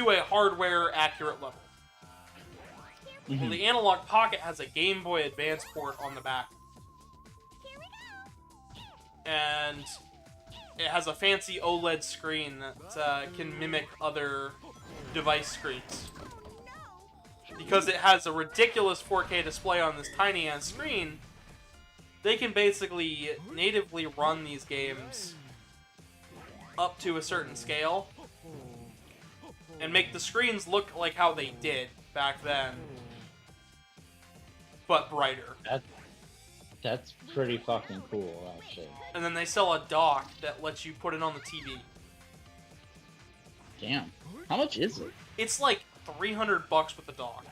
a hardware accurate level. Well, the Analog Pocket has a Game Boy Advance port on the back, and it has a fancy OLED screen that can mimic other device screens. Because it has a ridiculous 4K display on this tiny ass screen, they can basically natively run these games up to a certain scale and make the screens look like how they did back then, but brighter. That's pretty fucking cool, actually. And then they sell a dock that lets you put it on the TV. Damn. How much is it? It's like $300 with the dock.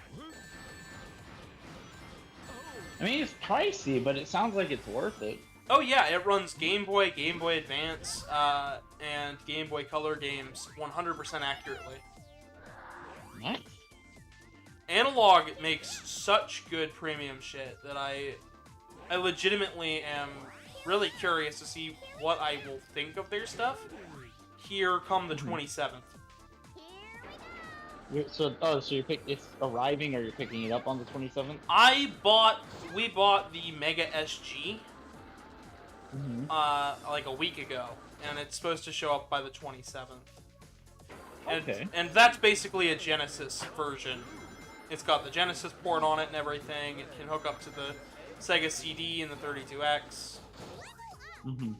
I mean, it's pricey, but it sounds like it's worth it. Oh yeah, it runs Game Boy, Game Boy Advance, and Game Boy Color games 100% accurately. Nice. Analog makes such good premium shit that I legitimately am really curious to see what I will think of their stuff here come the 27th. So it's arriving, or you're picking it up on the 27th? We bought the Mega SG like a week ago, and it's supposed to show up by the 27th. Okay. And that's basically a Genesis version. It's got the Genesis port on it and everything. It can hook up to the Sega CD and the 32X.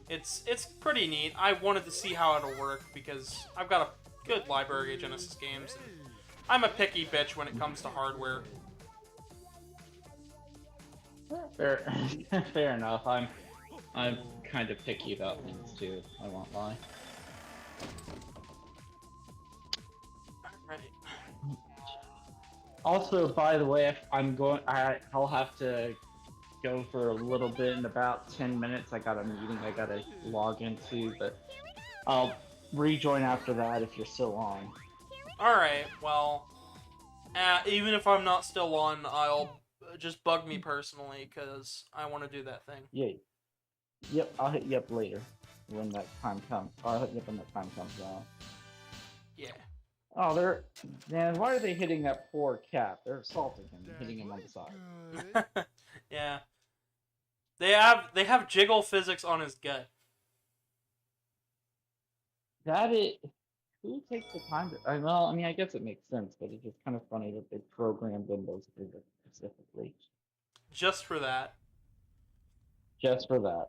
It's pretty neat. I wanted to see how it'll work because I've got a good library of Genesis games. I'm a picky bitch when it comes to hardware. Fair enough. I'm kind of picky about things too. I won't lie. Right. Also, by the way, I'll have to go for a little bit in about 10 minutes. I got a meeting I gotta log into, but I'll rejoin after that if you're still on. Alright, well, even if I'm not still on, I'll just bug me personally, because I want to do that thing. Yeah. Yep, I'll hit you up later when that time comes. I'll hit you up when that time comes out. Yeah. Oh, man, why are they hitting that poor cat? They're assaulting him, hitting him on the side. Yeah. They have jiggle physics on his gut. who takes the time to? Well, I mean, I guess it makes sense, but it's just kind of funny that they programmed in those physics specifically Just for that. just for that.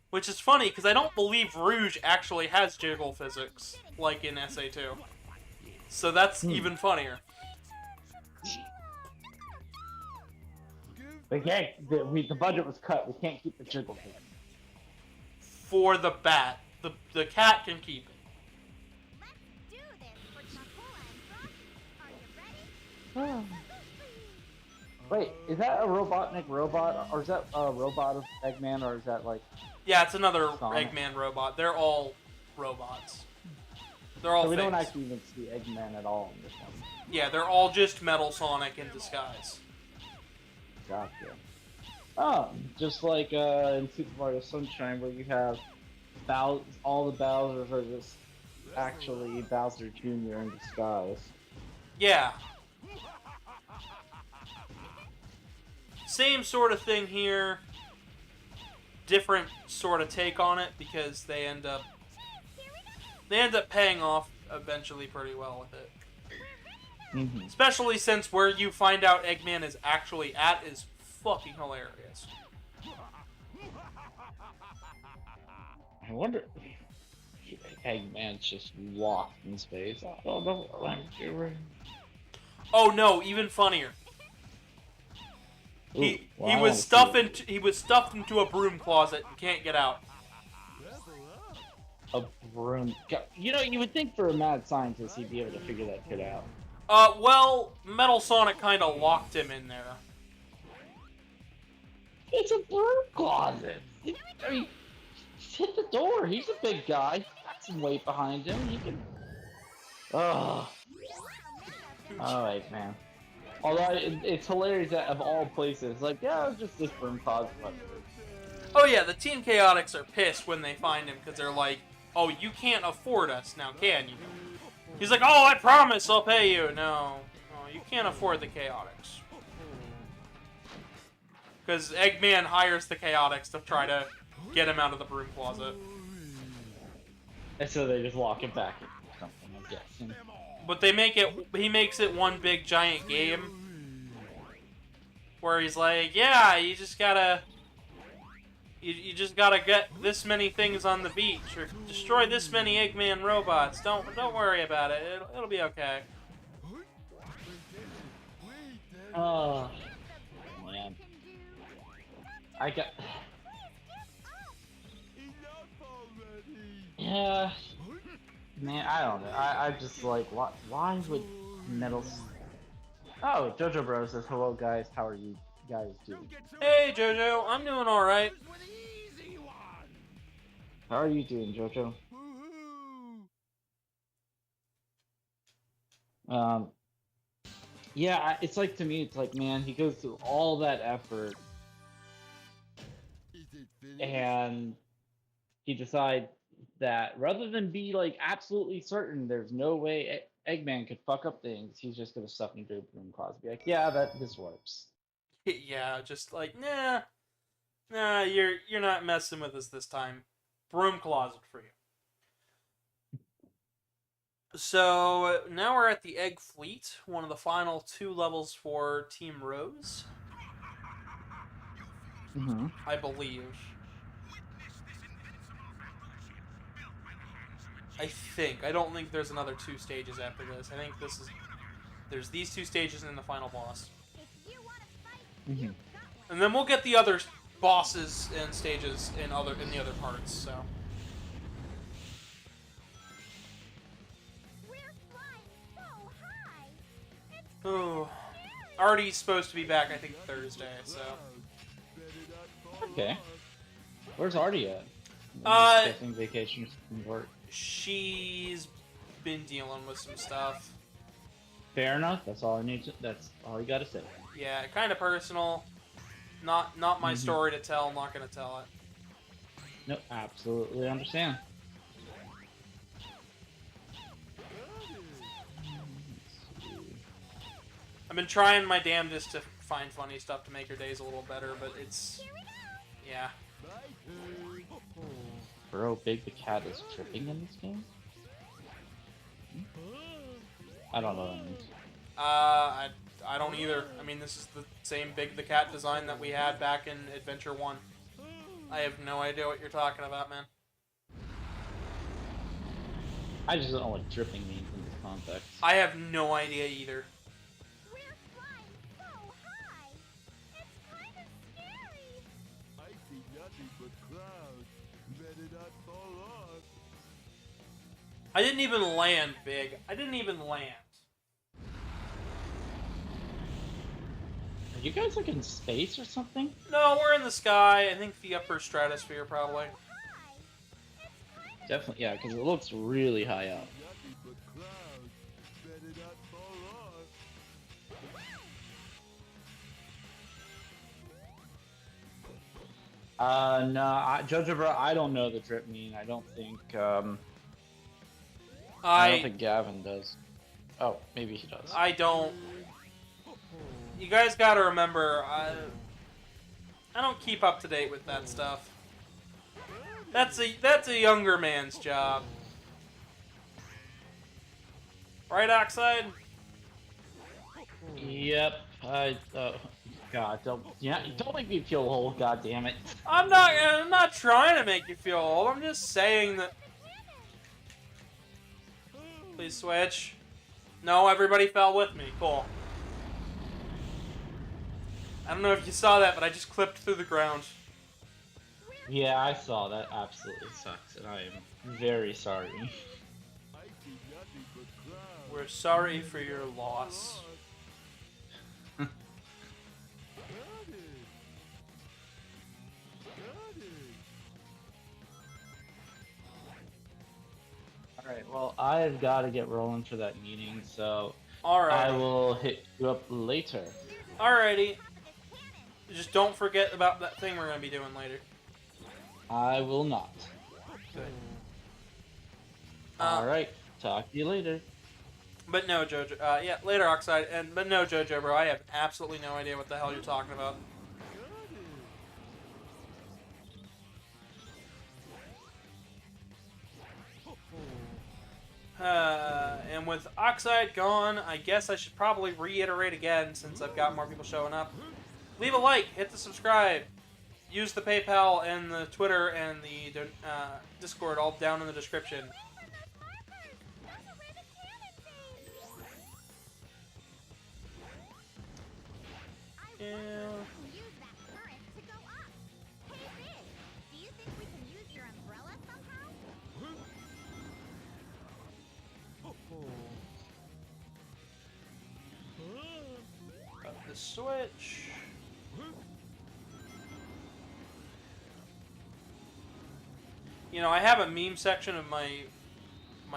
Which is funny, because I don't believe Rouge actually has jiggle physics, like in SA2. So that's even funnier. But yeah, the budget was cut. We can't keep the jiggle thing. For the bat. The cat can keep it. Let's do this for Chacola and Rosy. Are you ready? Wait, is that a Robotnik robot, or is that a robot of Eggman, or is that like? Yeah, it's another Sonic. Eggman robot. They're all robots. They're all So we things. don't actually even see Eggman at all in this one. Yeah, they're all just Metal Sonic in disguise. Gotcha. Oh, just like in Super Mario Sunshine, where you have all the Bowsers are just actually Bowser Jr. in disguise. Yeah. Same sort of thing here. Different sort of take on it because they end up paying off eventually pretty well with it. Mm-hmm. Especially since where you find out Eggman is actually at is fucking hilarious. I wonder if Eggman's just lost in space. I don't know what I'm doing. Oh no, even funnier. He was stuffed into a broom closet and can't get out. A broom. You know, you would think for a mad scientist he'd be able to figure that kid out. Well, Metal Sonic kind of locked him in there. It's a broom closet. I mean, just hit the door. He's a big guy. He's got some weight behind him. He can. Ugh. Alright, man. Although it's hilarious that of all places, like, yeah, it's just this broom closet. Oh yeah, the Team Chaotix are pissed when they find him because they're like, "Oh, you can't afford us now, can you?" He's like, "Oh, I promise I'll pay you." No, you can't afford the Chaotix. Because Eggman hires the Chaotix to try to get him out of the broom closet. And so they just lock him back in something, I'm guessing. But he makes it one big giant game. Where he's like, yeah, you just gotta get this many things on the beach, or destroy this many Eggman robots. Don't worry about it. It'll be okay. Oh, man. I got... Yeah... Man, I don't know. I just like, why would Metal... Oh, Jojo Bro says, hello guys, how are you guys doing? Hey Jojo, I'm doing alright. How are you doing, Jojo? Yeah, it's like, to me, it's like, man, he goes through all that effort, and he decides that rather than be like absolutely certain there's no way Eggman could fuck up things, he's just gonna stuff into a broom closet. Be like, yeah, this works. Yeah, just like, nah, you're not messing with us this time. Broom closet for you. So now we're at the Egg Fleet, one of the final 2 levels for Team Rose. Mm-hmm. I believe. I don't think there's another 2 stages after this. I think there's these 2 stages and then the final boss. Mm-hmm. And then we'll get the other bosses and stages in the other parts, so. We're flying so high. It's Oh. Artie's supposed to be back, I think, Thursday, so. Okay. Where's Artie at? Taking vacations from work. She's been dealing with some stuff. Fair enough. That's all I need. That's all you gotta say. Yeah, kind of personal. Not my story to tell. I'm not gonna tell it. No, absolutely understand. I've been trying my damnedest to find funny stuff to make her days a little better, but it's... yeah. Bro, Big the Cat is tripping in this game? I don't know what that means. I don't either. I mean, this is the same Big the Cat design that we had back in Adventure 1. I have no idea what you're talking about, man. I just don't know what dripping means in this context. I have no idea either. We're flying so high. It's kind of scary. I see nothing but clouds. Better not fall off. I didn't even land, Big. I didn't even land. Are you guys like in space or something? No, we're in the sky. I think the upper stratosphere, probably. High. It's kind of Definitely, yeah, because it looks really high up. Nothing but clouds. Better not fall off. No, Jojo bro, I don't know the drip mean. I don't think, I don't I think Gavin does. Oh, maybe he does. don't. You guys gotta remember, I don't keep up to date with that stuff. That's a younger man's job. Right, Oxide? Yep, God, don't make me feel old, god damn it. I'm not trying to make you feel old. I'm just saying that. Please switch. No, everybody fell with me. Cool. I don't know if you saw that, but I just clipped through the ground. Yeah, I saw that. Absolutely sucks, and I am very sorry. I see nothing but clouds. We're sorry for your loss. Got it. Got it. Alright, well, I've got to get rolling for that meeting, so I Alright. will hit you up later. Alrighty. Just don't forget about that thing we're gonna be doing later. I will not. Good. Alright, talk to you later. But no, Jojo. Yeah, later, Oxide. But no, Jojo, bro. I have absolutely no idea what the hell you're talking about. And with Oxide gone, I guess I should probably reiterate again since I've got more people showing up. Leave a like, hit the subscribe, use the PayPal and the Twitter and the Discord all down in the description. Yeah. use that current to go up. Hey, Big, do you think we can use your umbrella somehow? Got the switch. You know, I have a meme section of my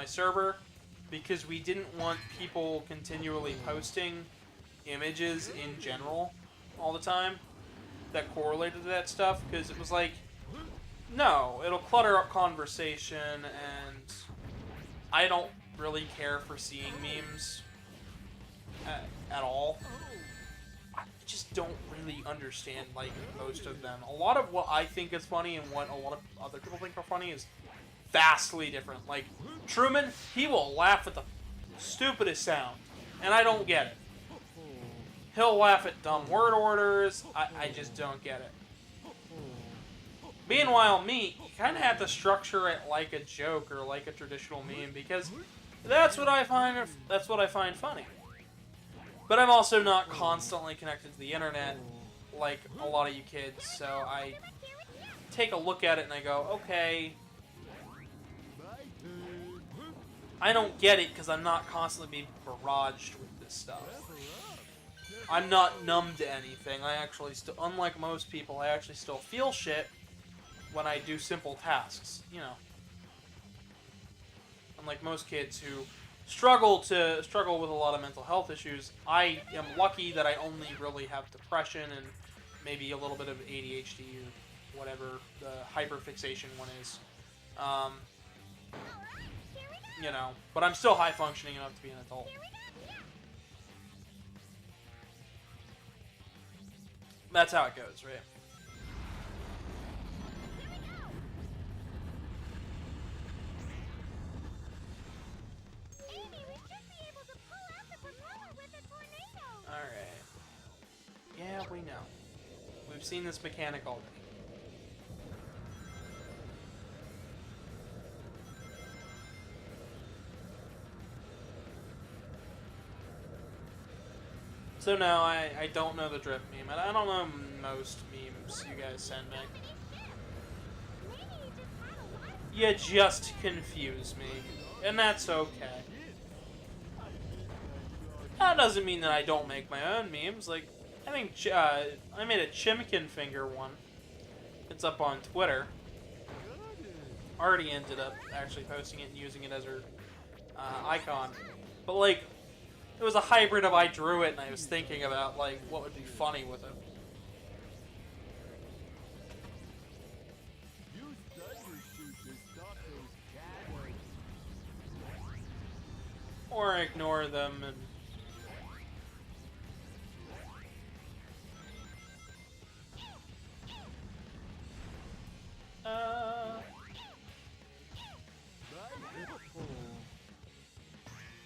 server because we didn't want people continually posting images in general all the time that correlated to that stuff, because it was like, no, it'll clutter up conversation, and I don't really care for seeing memes at all. I just don't really understand, like, most of them. A lot of what I think is funny and what a lot of other people think are funny is vastly different. Like, Truman, he will laugh at the stupidest sound, and I don't get it. He'll laugh at dumb word orders. I just don't get it. Meanwhile, me, you kind of have to structure it like a joke or like a traditional meme, because that's what I find funny. But I'm also not constantly connected to the internet like a lot of you kids, so I take a look at it and I go, okay, I don't get it because I'm not constantly being barraged with this stuff. I'm not numb to anything. I actually still, unlike most people, I actually still feel shit when I do simple tasks, you know. Unlike most kids who struggle with a lot of mental health issues, I am lucky that I only really have depression and maybe a little bit of ADHD or whatever the hyperfixation one is. You know, but I'm still high functioning enough to be an adult. That's how it goes, right? Amy, We've seen this mechanic already. So no, I don't know the drip meme. I don't know most memes you guys send me. You just confuse me. And that's okay. That doesn't mean that I don't make my own memes. Like, I think I made a Chimkin finger one. It's up on Twitter. Already ended up actually posting it and using it as her icon. But like, it was a hybrid of I drew it and I was thinking about like what would be funny with it. Use thundershoot to stop those cannons. Or ignore them and...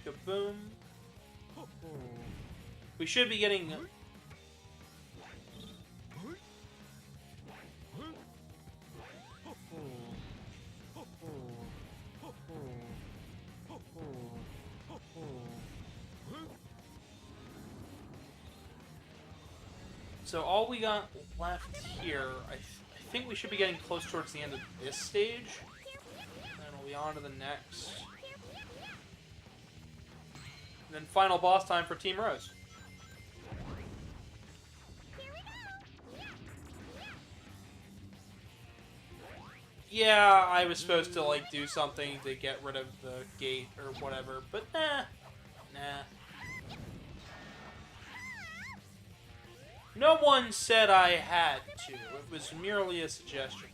Kaboom. We should be getting... So all we got left here, I think we should be getting close towards the end of this stage. And we'll be on to the next. And then final boss time for Team Rose. Yeah, I was supposed to like do something to get rid of the gate or whatever, but nah. No one said I had to. It was merely a suggestion.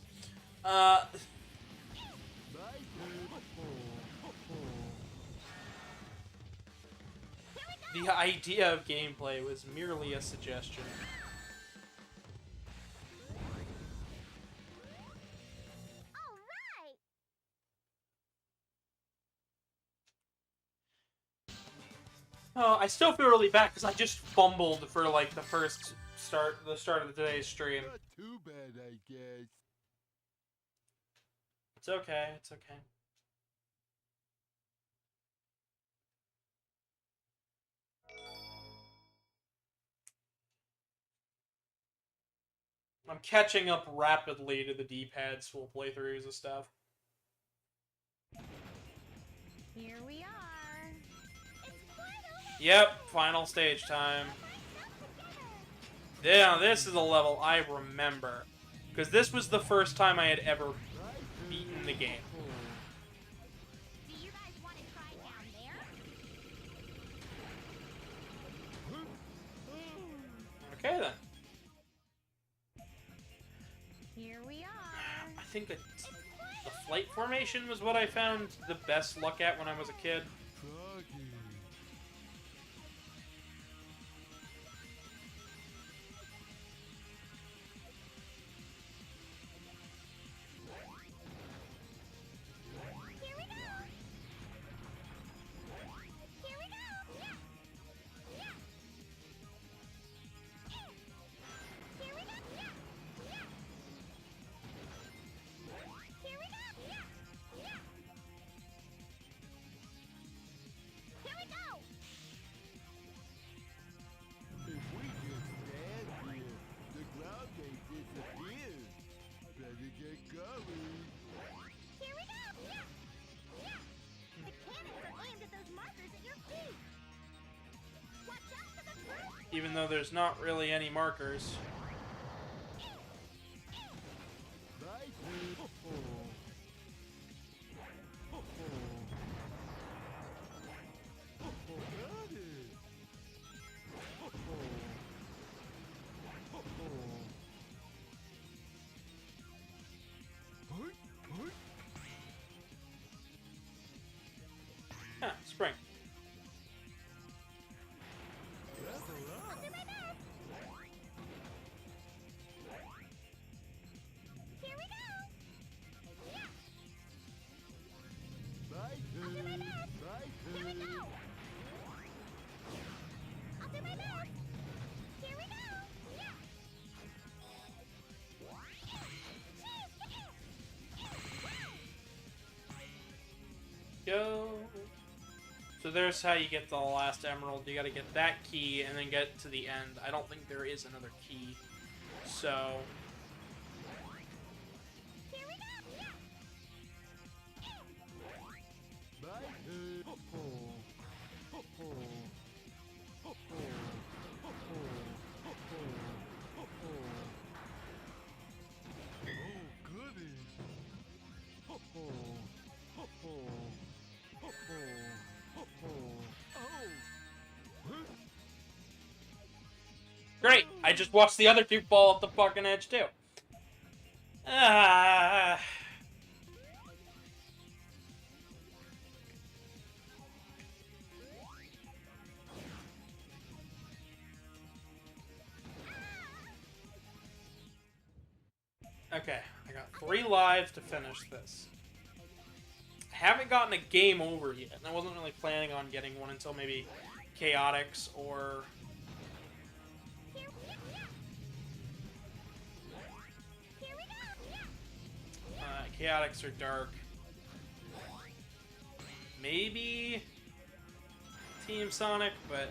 The idea of gameplay was merely a suggestion. Oh, I still feel really bad because I just fumbled for like the start of today's stream. Not too bad, I guess. It's okay. It's okay. I'm catching up rapidly to the D-pads full playthroughs and stuff. Here we are. Yep, final stage time. Yeah, this is a level I remember. Because this was the first time I had ever beaten the game. Do you guys want to try down there? Okay then. Here we are. I think the flight formation was what I found the best luck at when I was a kid. Froggy. Here we go. Here we go. Here we go. Here we go. Here we go. If we just stand here, the ground may disappear. Better get going. Here we go. The cannons are aimed at those markers at your feet. Watch out for the fruit. Even though there's not really any markers. Right. Got it. Ah, spring. I'll do my best. Here we go. My I'll do my turn. best. My Here we turn. go. I'll do my best. Here we go. go. So there's how you get the last emerald. You gotta get that key and then get to the end. I don't think there is another key. So... Here we go! My turn. Ho ho. Ho ho. Ho ho. Ho ho. Ho ho. Ho ho. Oh, goodies. Ho ho. Ho ho. Ho ho. Ho ho. Oh. Great! I just watched the other two fall off the fucking edge, too. Ah. Okay, I got 3 lives to finish this. I haven't gotten a game over yet, and I wasn't really planning on getting one until maybe Chaotix or... Here we go! Chaotix or Dark. Maybe Team Sonic, but...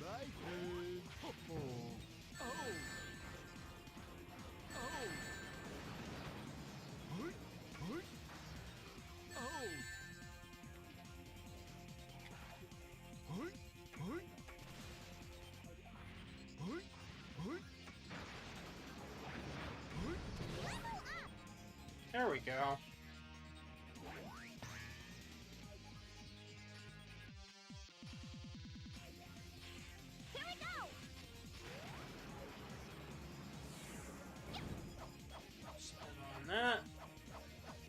My turn. Ho ho. Oh. Oh. Hoot. Hoot. Oh. Hoot. Hoot. Hoot. Hoot. Hoot. There we go. Here we go! Spin on that. Can't believe he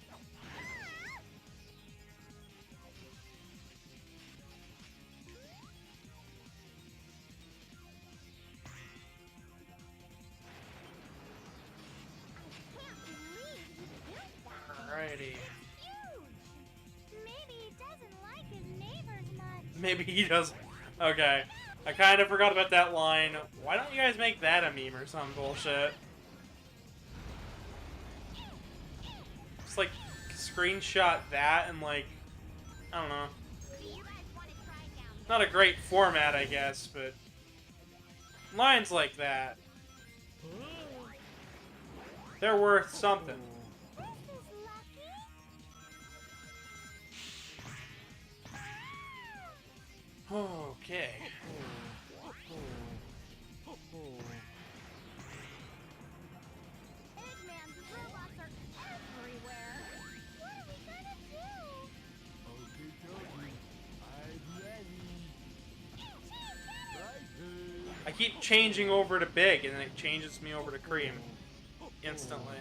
built that! Alrighty. Huge! Maybe he doesn't like his neighbors much. Maybe he does. Okay. I kind of forgot about that line. Why don't you guys make that a meme or some bullshit? Just like screenshot that and like, I don't know. Do you guys want to try down Not a great format, I guess, but lines like that, they're worth something. This is lucky. Okay. Eggman's robots are everywhere. What are we gonna do? Okay, Toby. I'm ready. My turn. I keep changing over to Big, and then it changes me over to Cream instantly.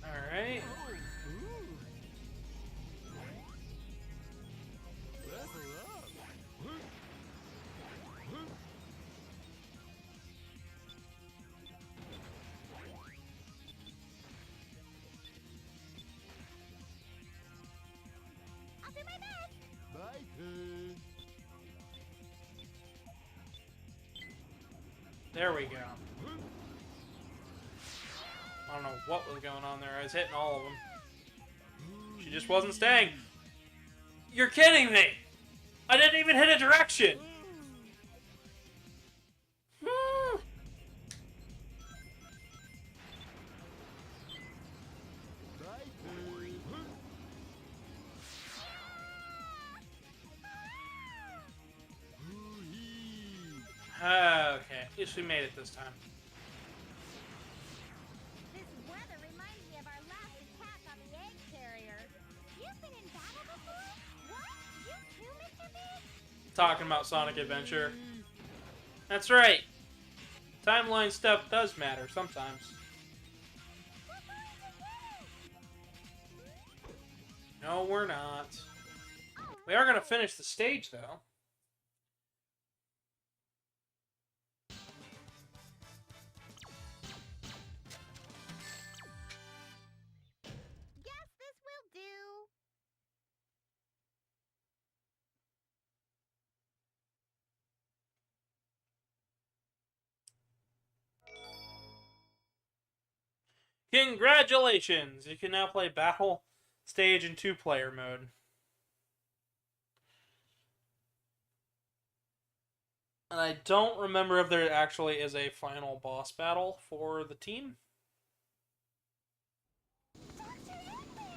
Alright. I'll do my best. My turn. There we go. I don't know what was going on there. I was hitting all of them. She just wasn't staying. You're kidding me! I didn't even hit a direction! Hmm. My turn. Okay, at least we made it this time. This weather reminds me of our last attack on the egg carrier. You've been in battle before? What? You too, Mr. Big? Talking about Sonic Adventure. That's right. Timeline stuff does matter sometimes. No, we're not. We are going to finish the stage, though. Congratulations! You can now play Battle Stage in 2-player mode. And I don't remember if there actually is a final boss battle for the team.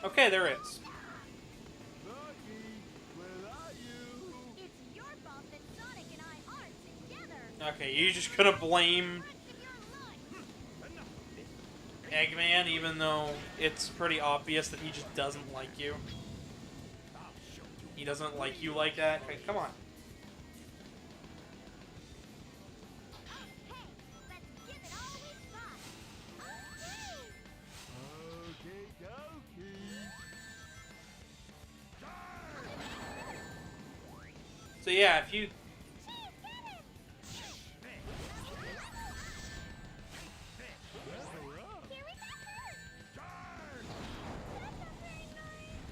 Okay, there is. Lucky, where are you? It's your fault that Sonic and I aren't together. Okay, you're just gonna blame Rest of your life. Eggman, even though it's pretty obvious that he just doesn't like you. He doesn't like you like that. Okay, come on. Let's give it all we've got. Okay, dokie. So yeah, if you...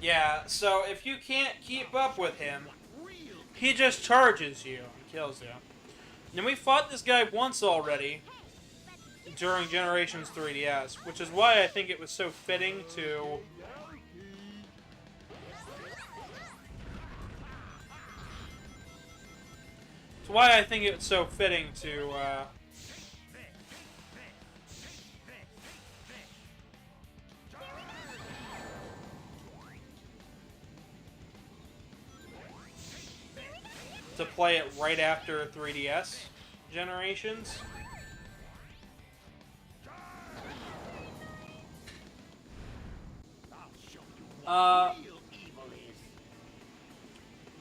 Yeah, so if you can't keep up with him, he just charges you and kills you. And we fought this guy once already during Generations 3DS, which is why I think it was so fitting to... It's why I think it's so fitting to play it right after 3DS Generations.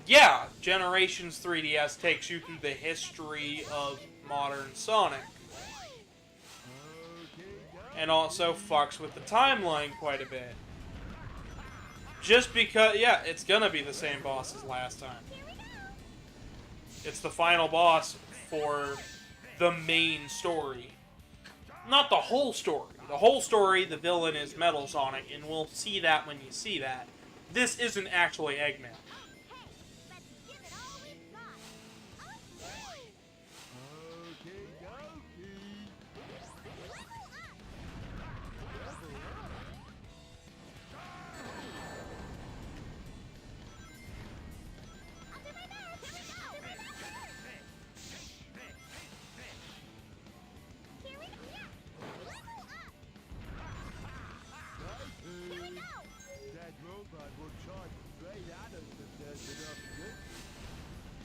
Yeah, Generations 3DS takes you through the history of modern Sonic. And also fucks with the timeline quite a bit. Just because, yeah, it's gonna be the same boss as last time. It's the final boss for the main story. Not the whole story. The whole story, the villain is Metal Sonic, and we'll see that when you see that. This isn't actually Eggman. Let's give it all we've got. Okay, dokie. Here we go. That robot will charge straight at us if there's enough distance.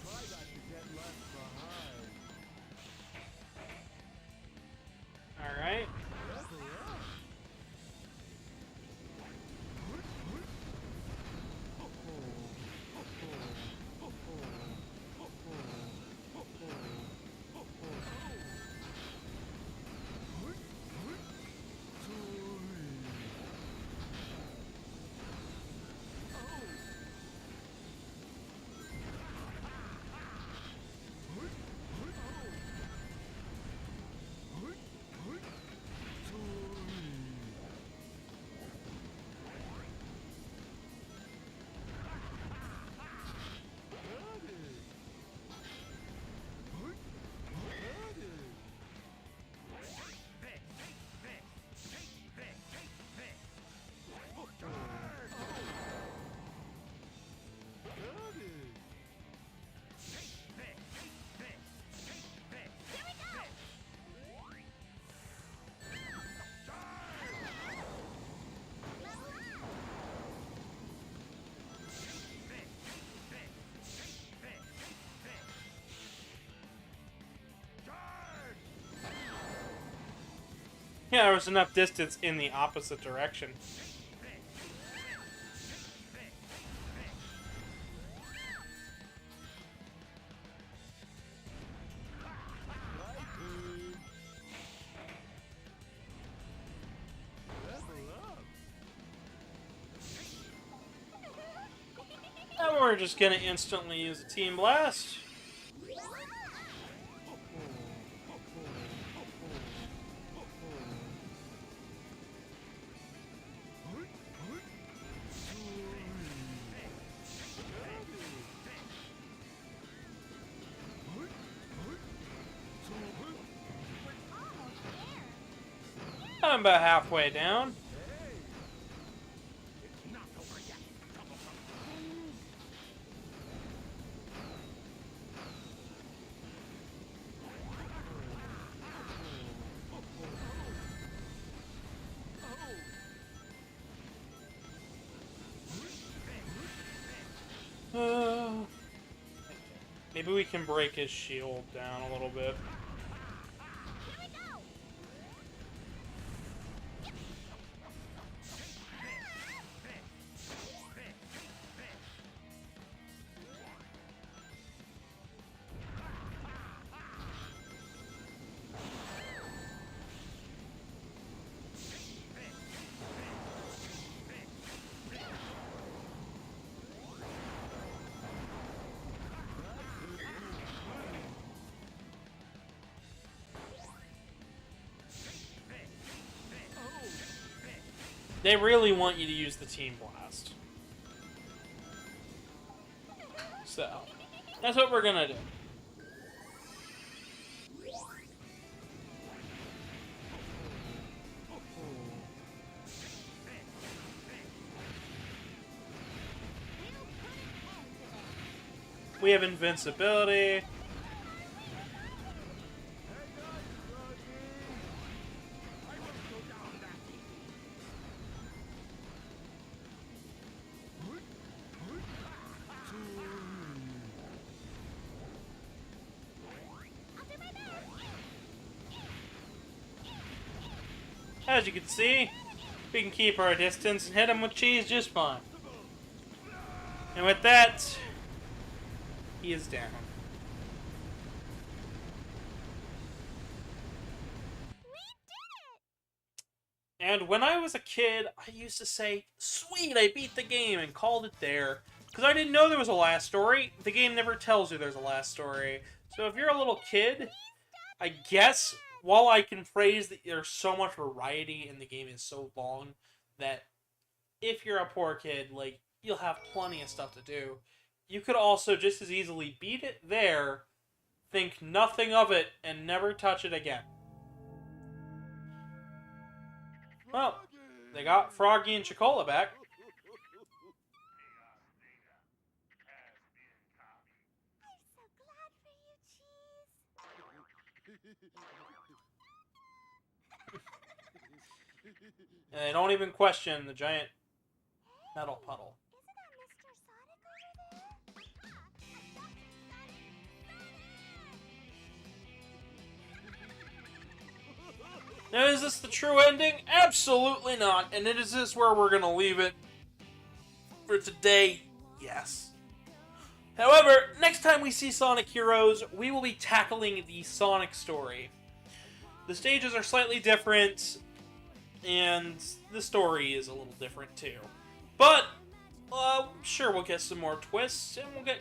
Try not to get left behind. Alright. Yeah, there was enough distance in the opposite direction. And we're just gonna instantly use a Team Blast. I'm about halfway down. It's not over yet. Maybe we can break his shield down a little bit. Here we go! They really want you to use the Team Blast. So, that's what we're gonna do. We have invincibility. As you can see, we can keep our distance and hit him with cheese just fine. And with that, he is down. And when I was a kid, I used to say, "Sweet, I beat the game," and called it there. Because I didn't know there was a last story. The game never tells you there's a last story. So if you're a little kid, I guess, while I can praise that there's so much variety and the game is so long, that if you're a poor kid, like, you'll have plenty of stuff to do. You could also just as easily beat it there, think nothing of it, and never touch it again. Well, they got Froggy and Chicola back. I'm so glad for you, Cheese. And they don't even question the giant metal puddle. Isn't that Mr. Sonic over there? Now, is this the true ending? Absolutely not. And is this where we're going to leave it for today? Yes. However, next time we see Sonic Heroes, we will be tackling the Sonic story. The stages are slightly different, and the story is a little different too. But, sure, we'll get some more twists, and we'll get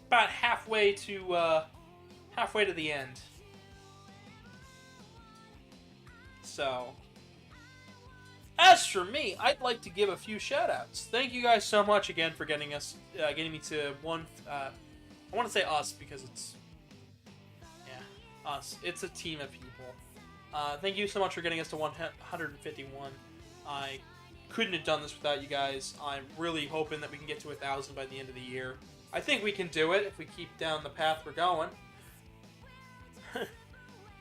about halfway to the end. So, as for me, I'd like to give a few shoutouts. Thank you guys so much again for getting me to one. I want to say us because it's, us. It's a team of people. Thank you so much for getting us to 151. I couldn't have done this without you guys. I'm really hoping that we can get to 1,000 by the end of the year. I think we can do it if we keep down the path we're going.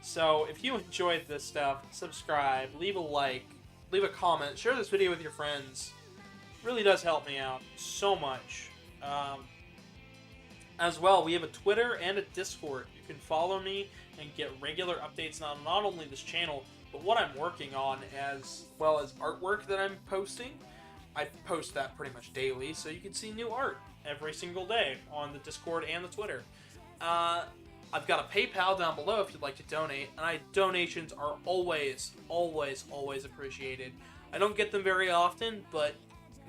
So, if you enjoyed this stuff, subscribe, leave a like, leave a comment, share this video with your friends. It really does help me out so much. As well, we have a Twitter and a Discord. You can follow me and get regular updates on not only this channel, but what I'm working on, as well as artwork that I'm posting. I post that pretty much daily, so you can see new art every single day on the Discord and the Twitter. I've got a PayPal down below if you'd like to donate, and donations are always, always, always appreciated. I don't get them very often, but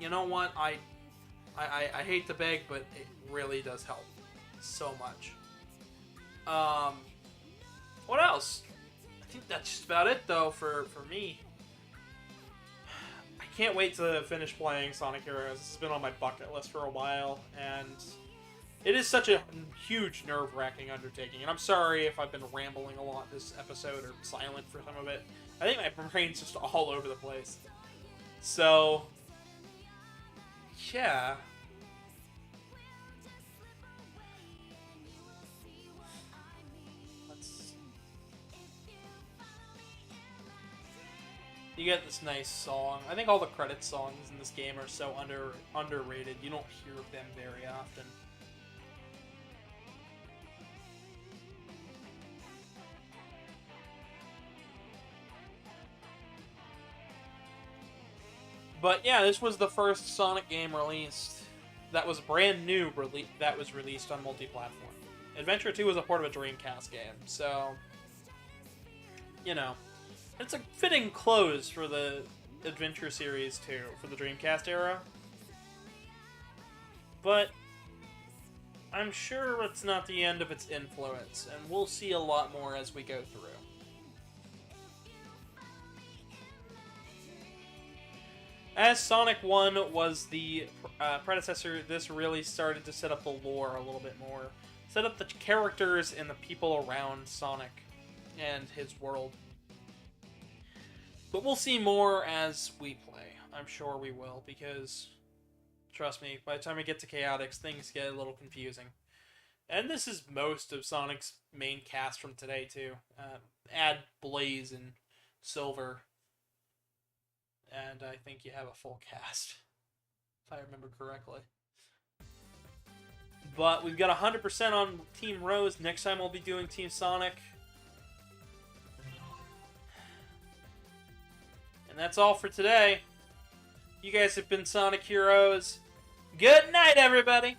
you know what? I hate to beg, but it really does help so much. What else? I think that's just about it, though, for me. I can't wait to finish playing Sonic Heroes. It's been on my bucket list for a while, and It is such a huge, nerve-wracking undertaking, and I'm sorry if I've been rambling a lot this episode or silent for some of it. I think my brain's just all over the place. So, yeah. You get this nice song. I think all the credit songs in this game are so underrated. You don't hear them very often. But yeah, this was the first Sonic game released that was brand new, that was released on multi-platform. Adventure 2 was a port of a Dreamcast game, so, you know, it's a fitting close for the Adventure series too, for the Dreamcast era. But I'm sure it's not the end of its influence, and we'll see a lot more as we go through. As Sonic 1 was the predecessor, this really started to set up the lore a little bit more. Set up the characters and the people around Sonic and his world. But we'll see more as we play. I'm sure we will, because, trust me, by the time we get to Chaotix, things get a little confusing. And this is most of Sonic's main cast from today, too. Add Blaze and Silver, and I think you have a full cast, if I remember correctly. But we've got 100% on Team Rose. Next time we'll be doing Team Sonic. And that's all for today. You guys have been Sonic Heroes. Good night, everybody!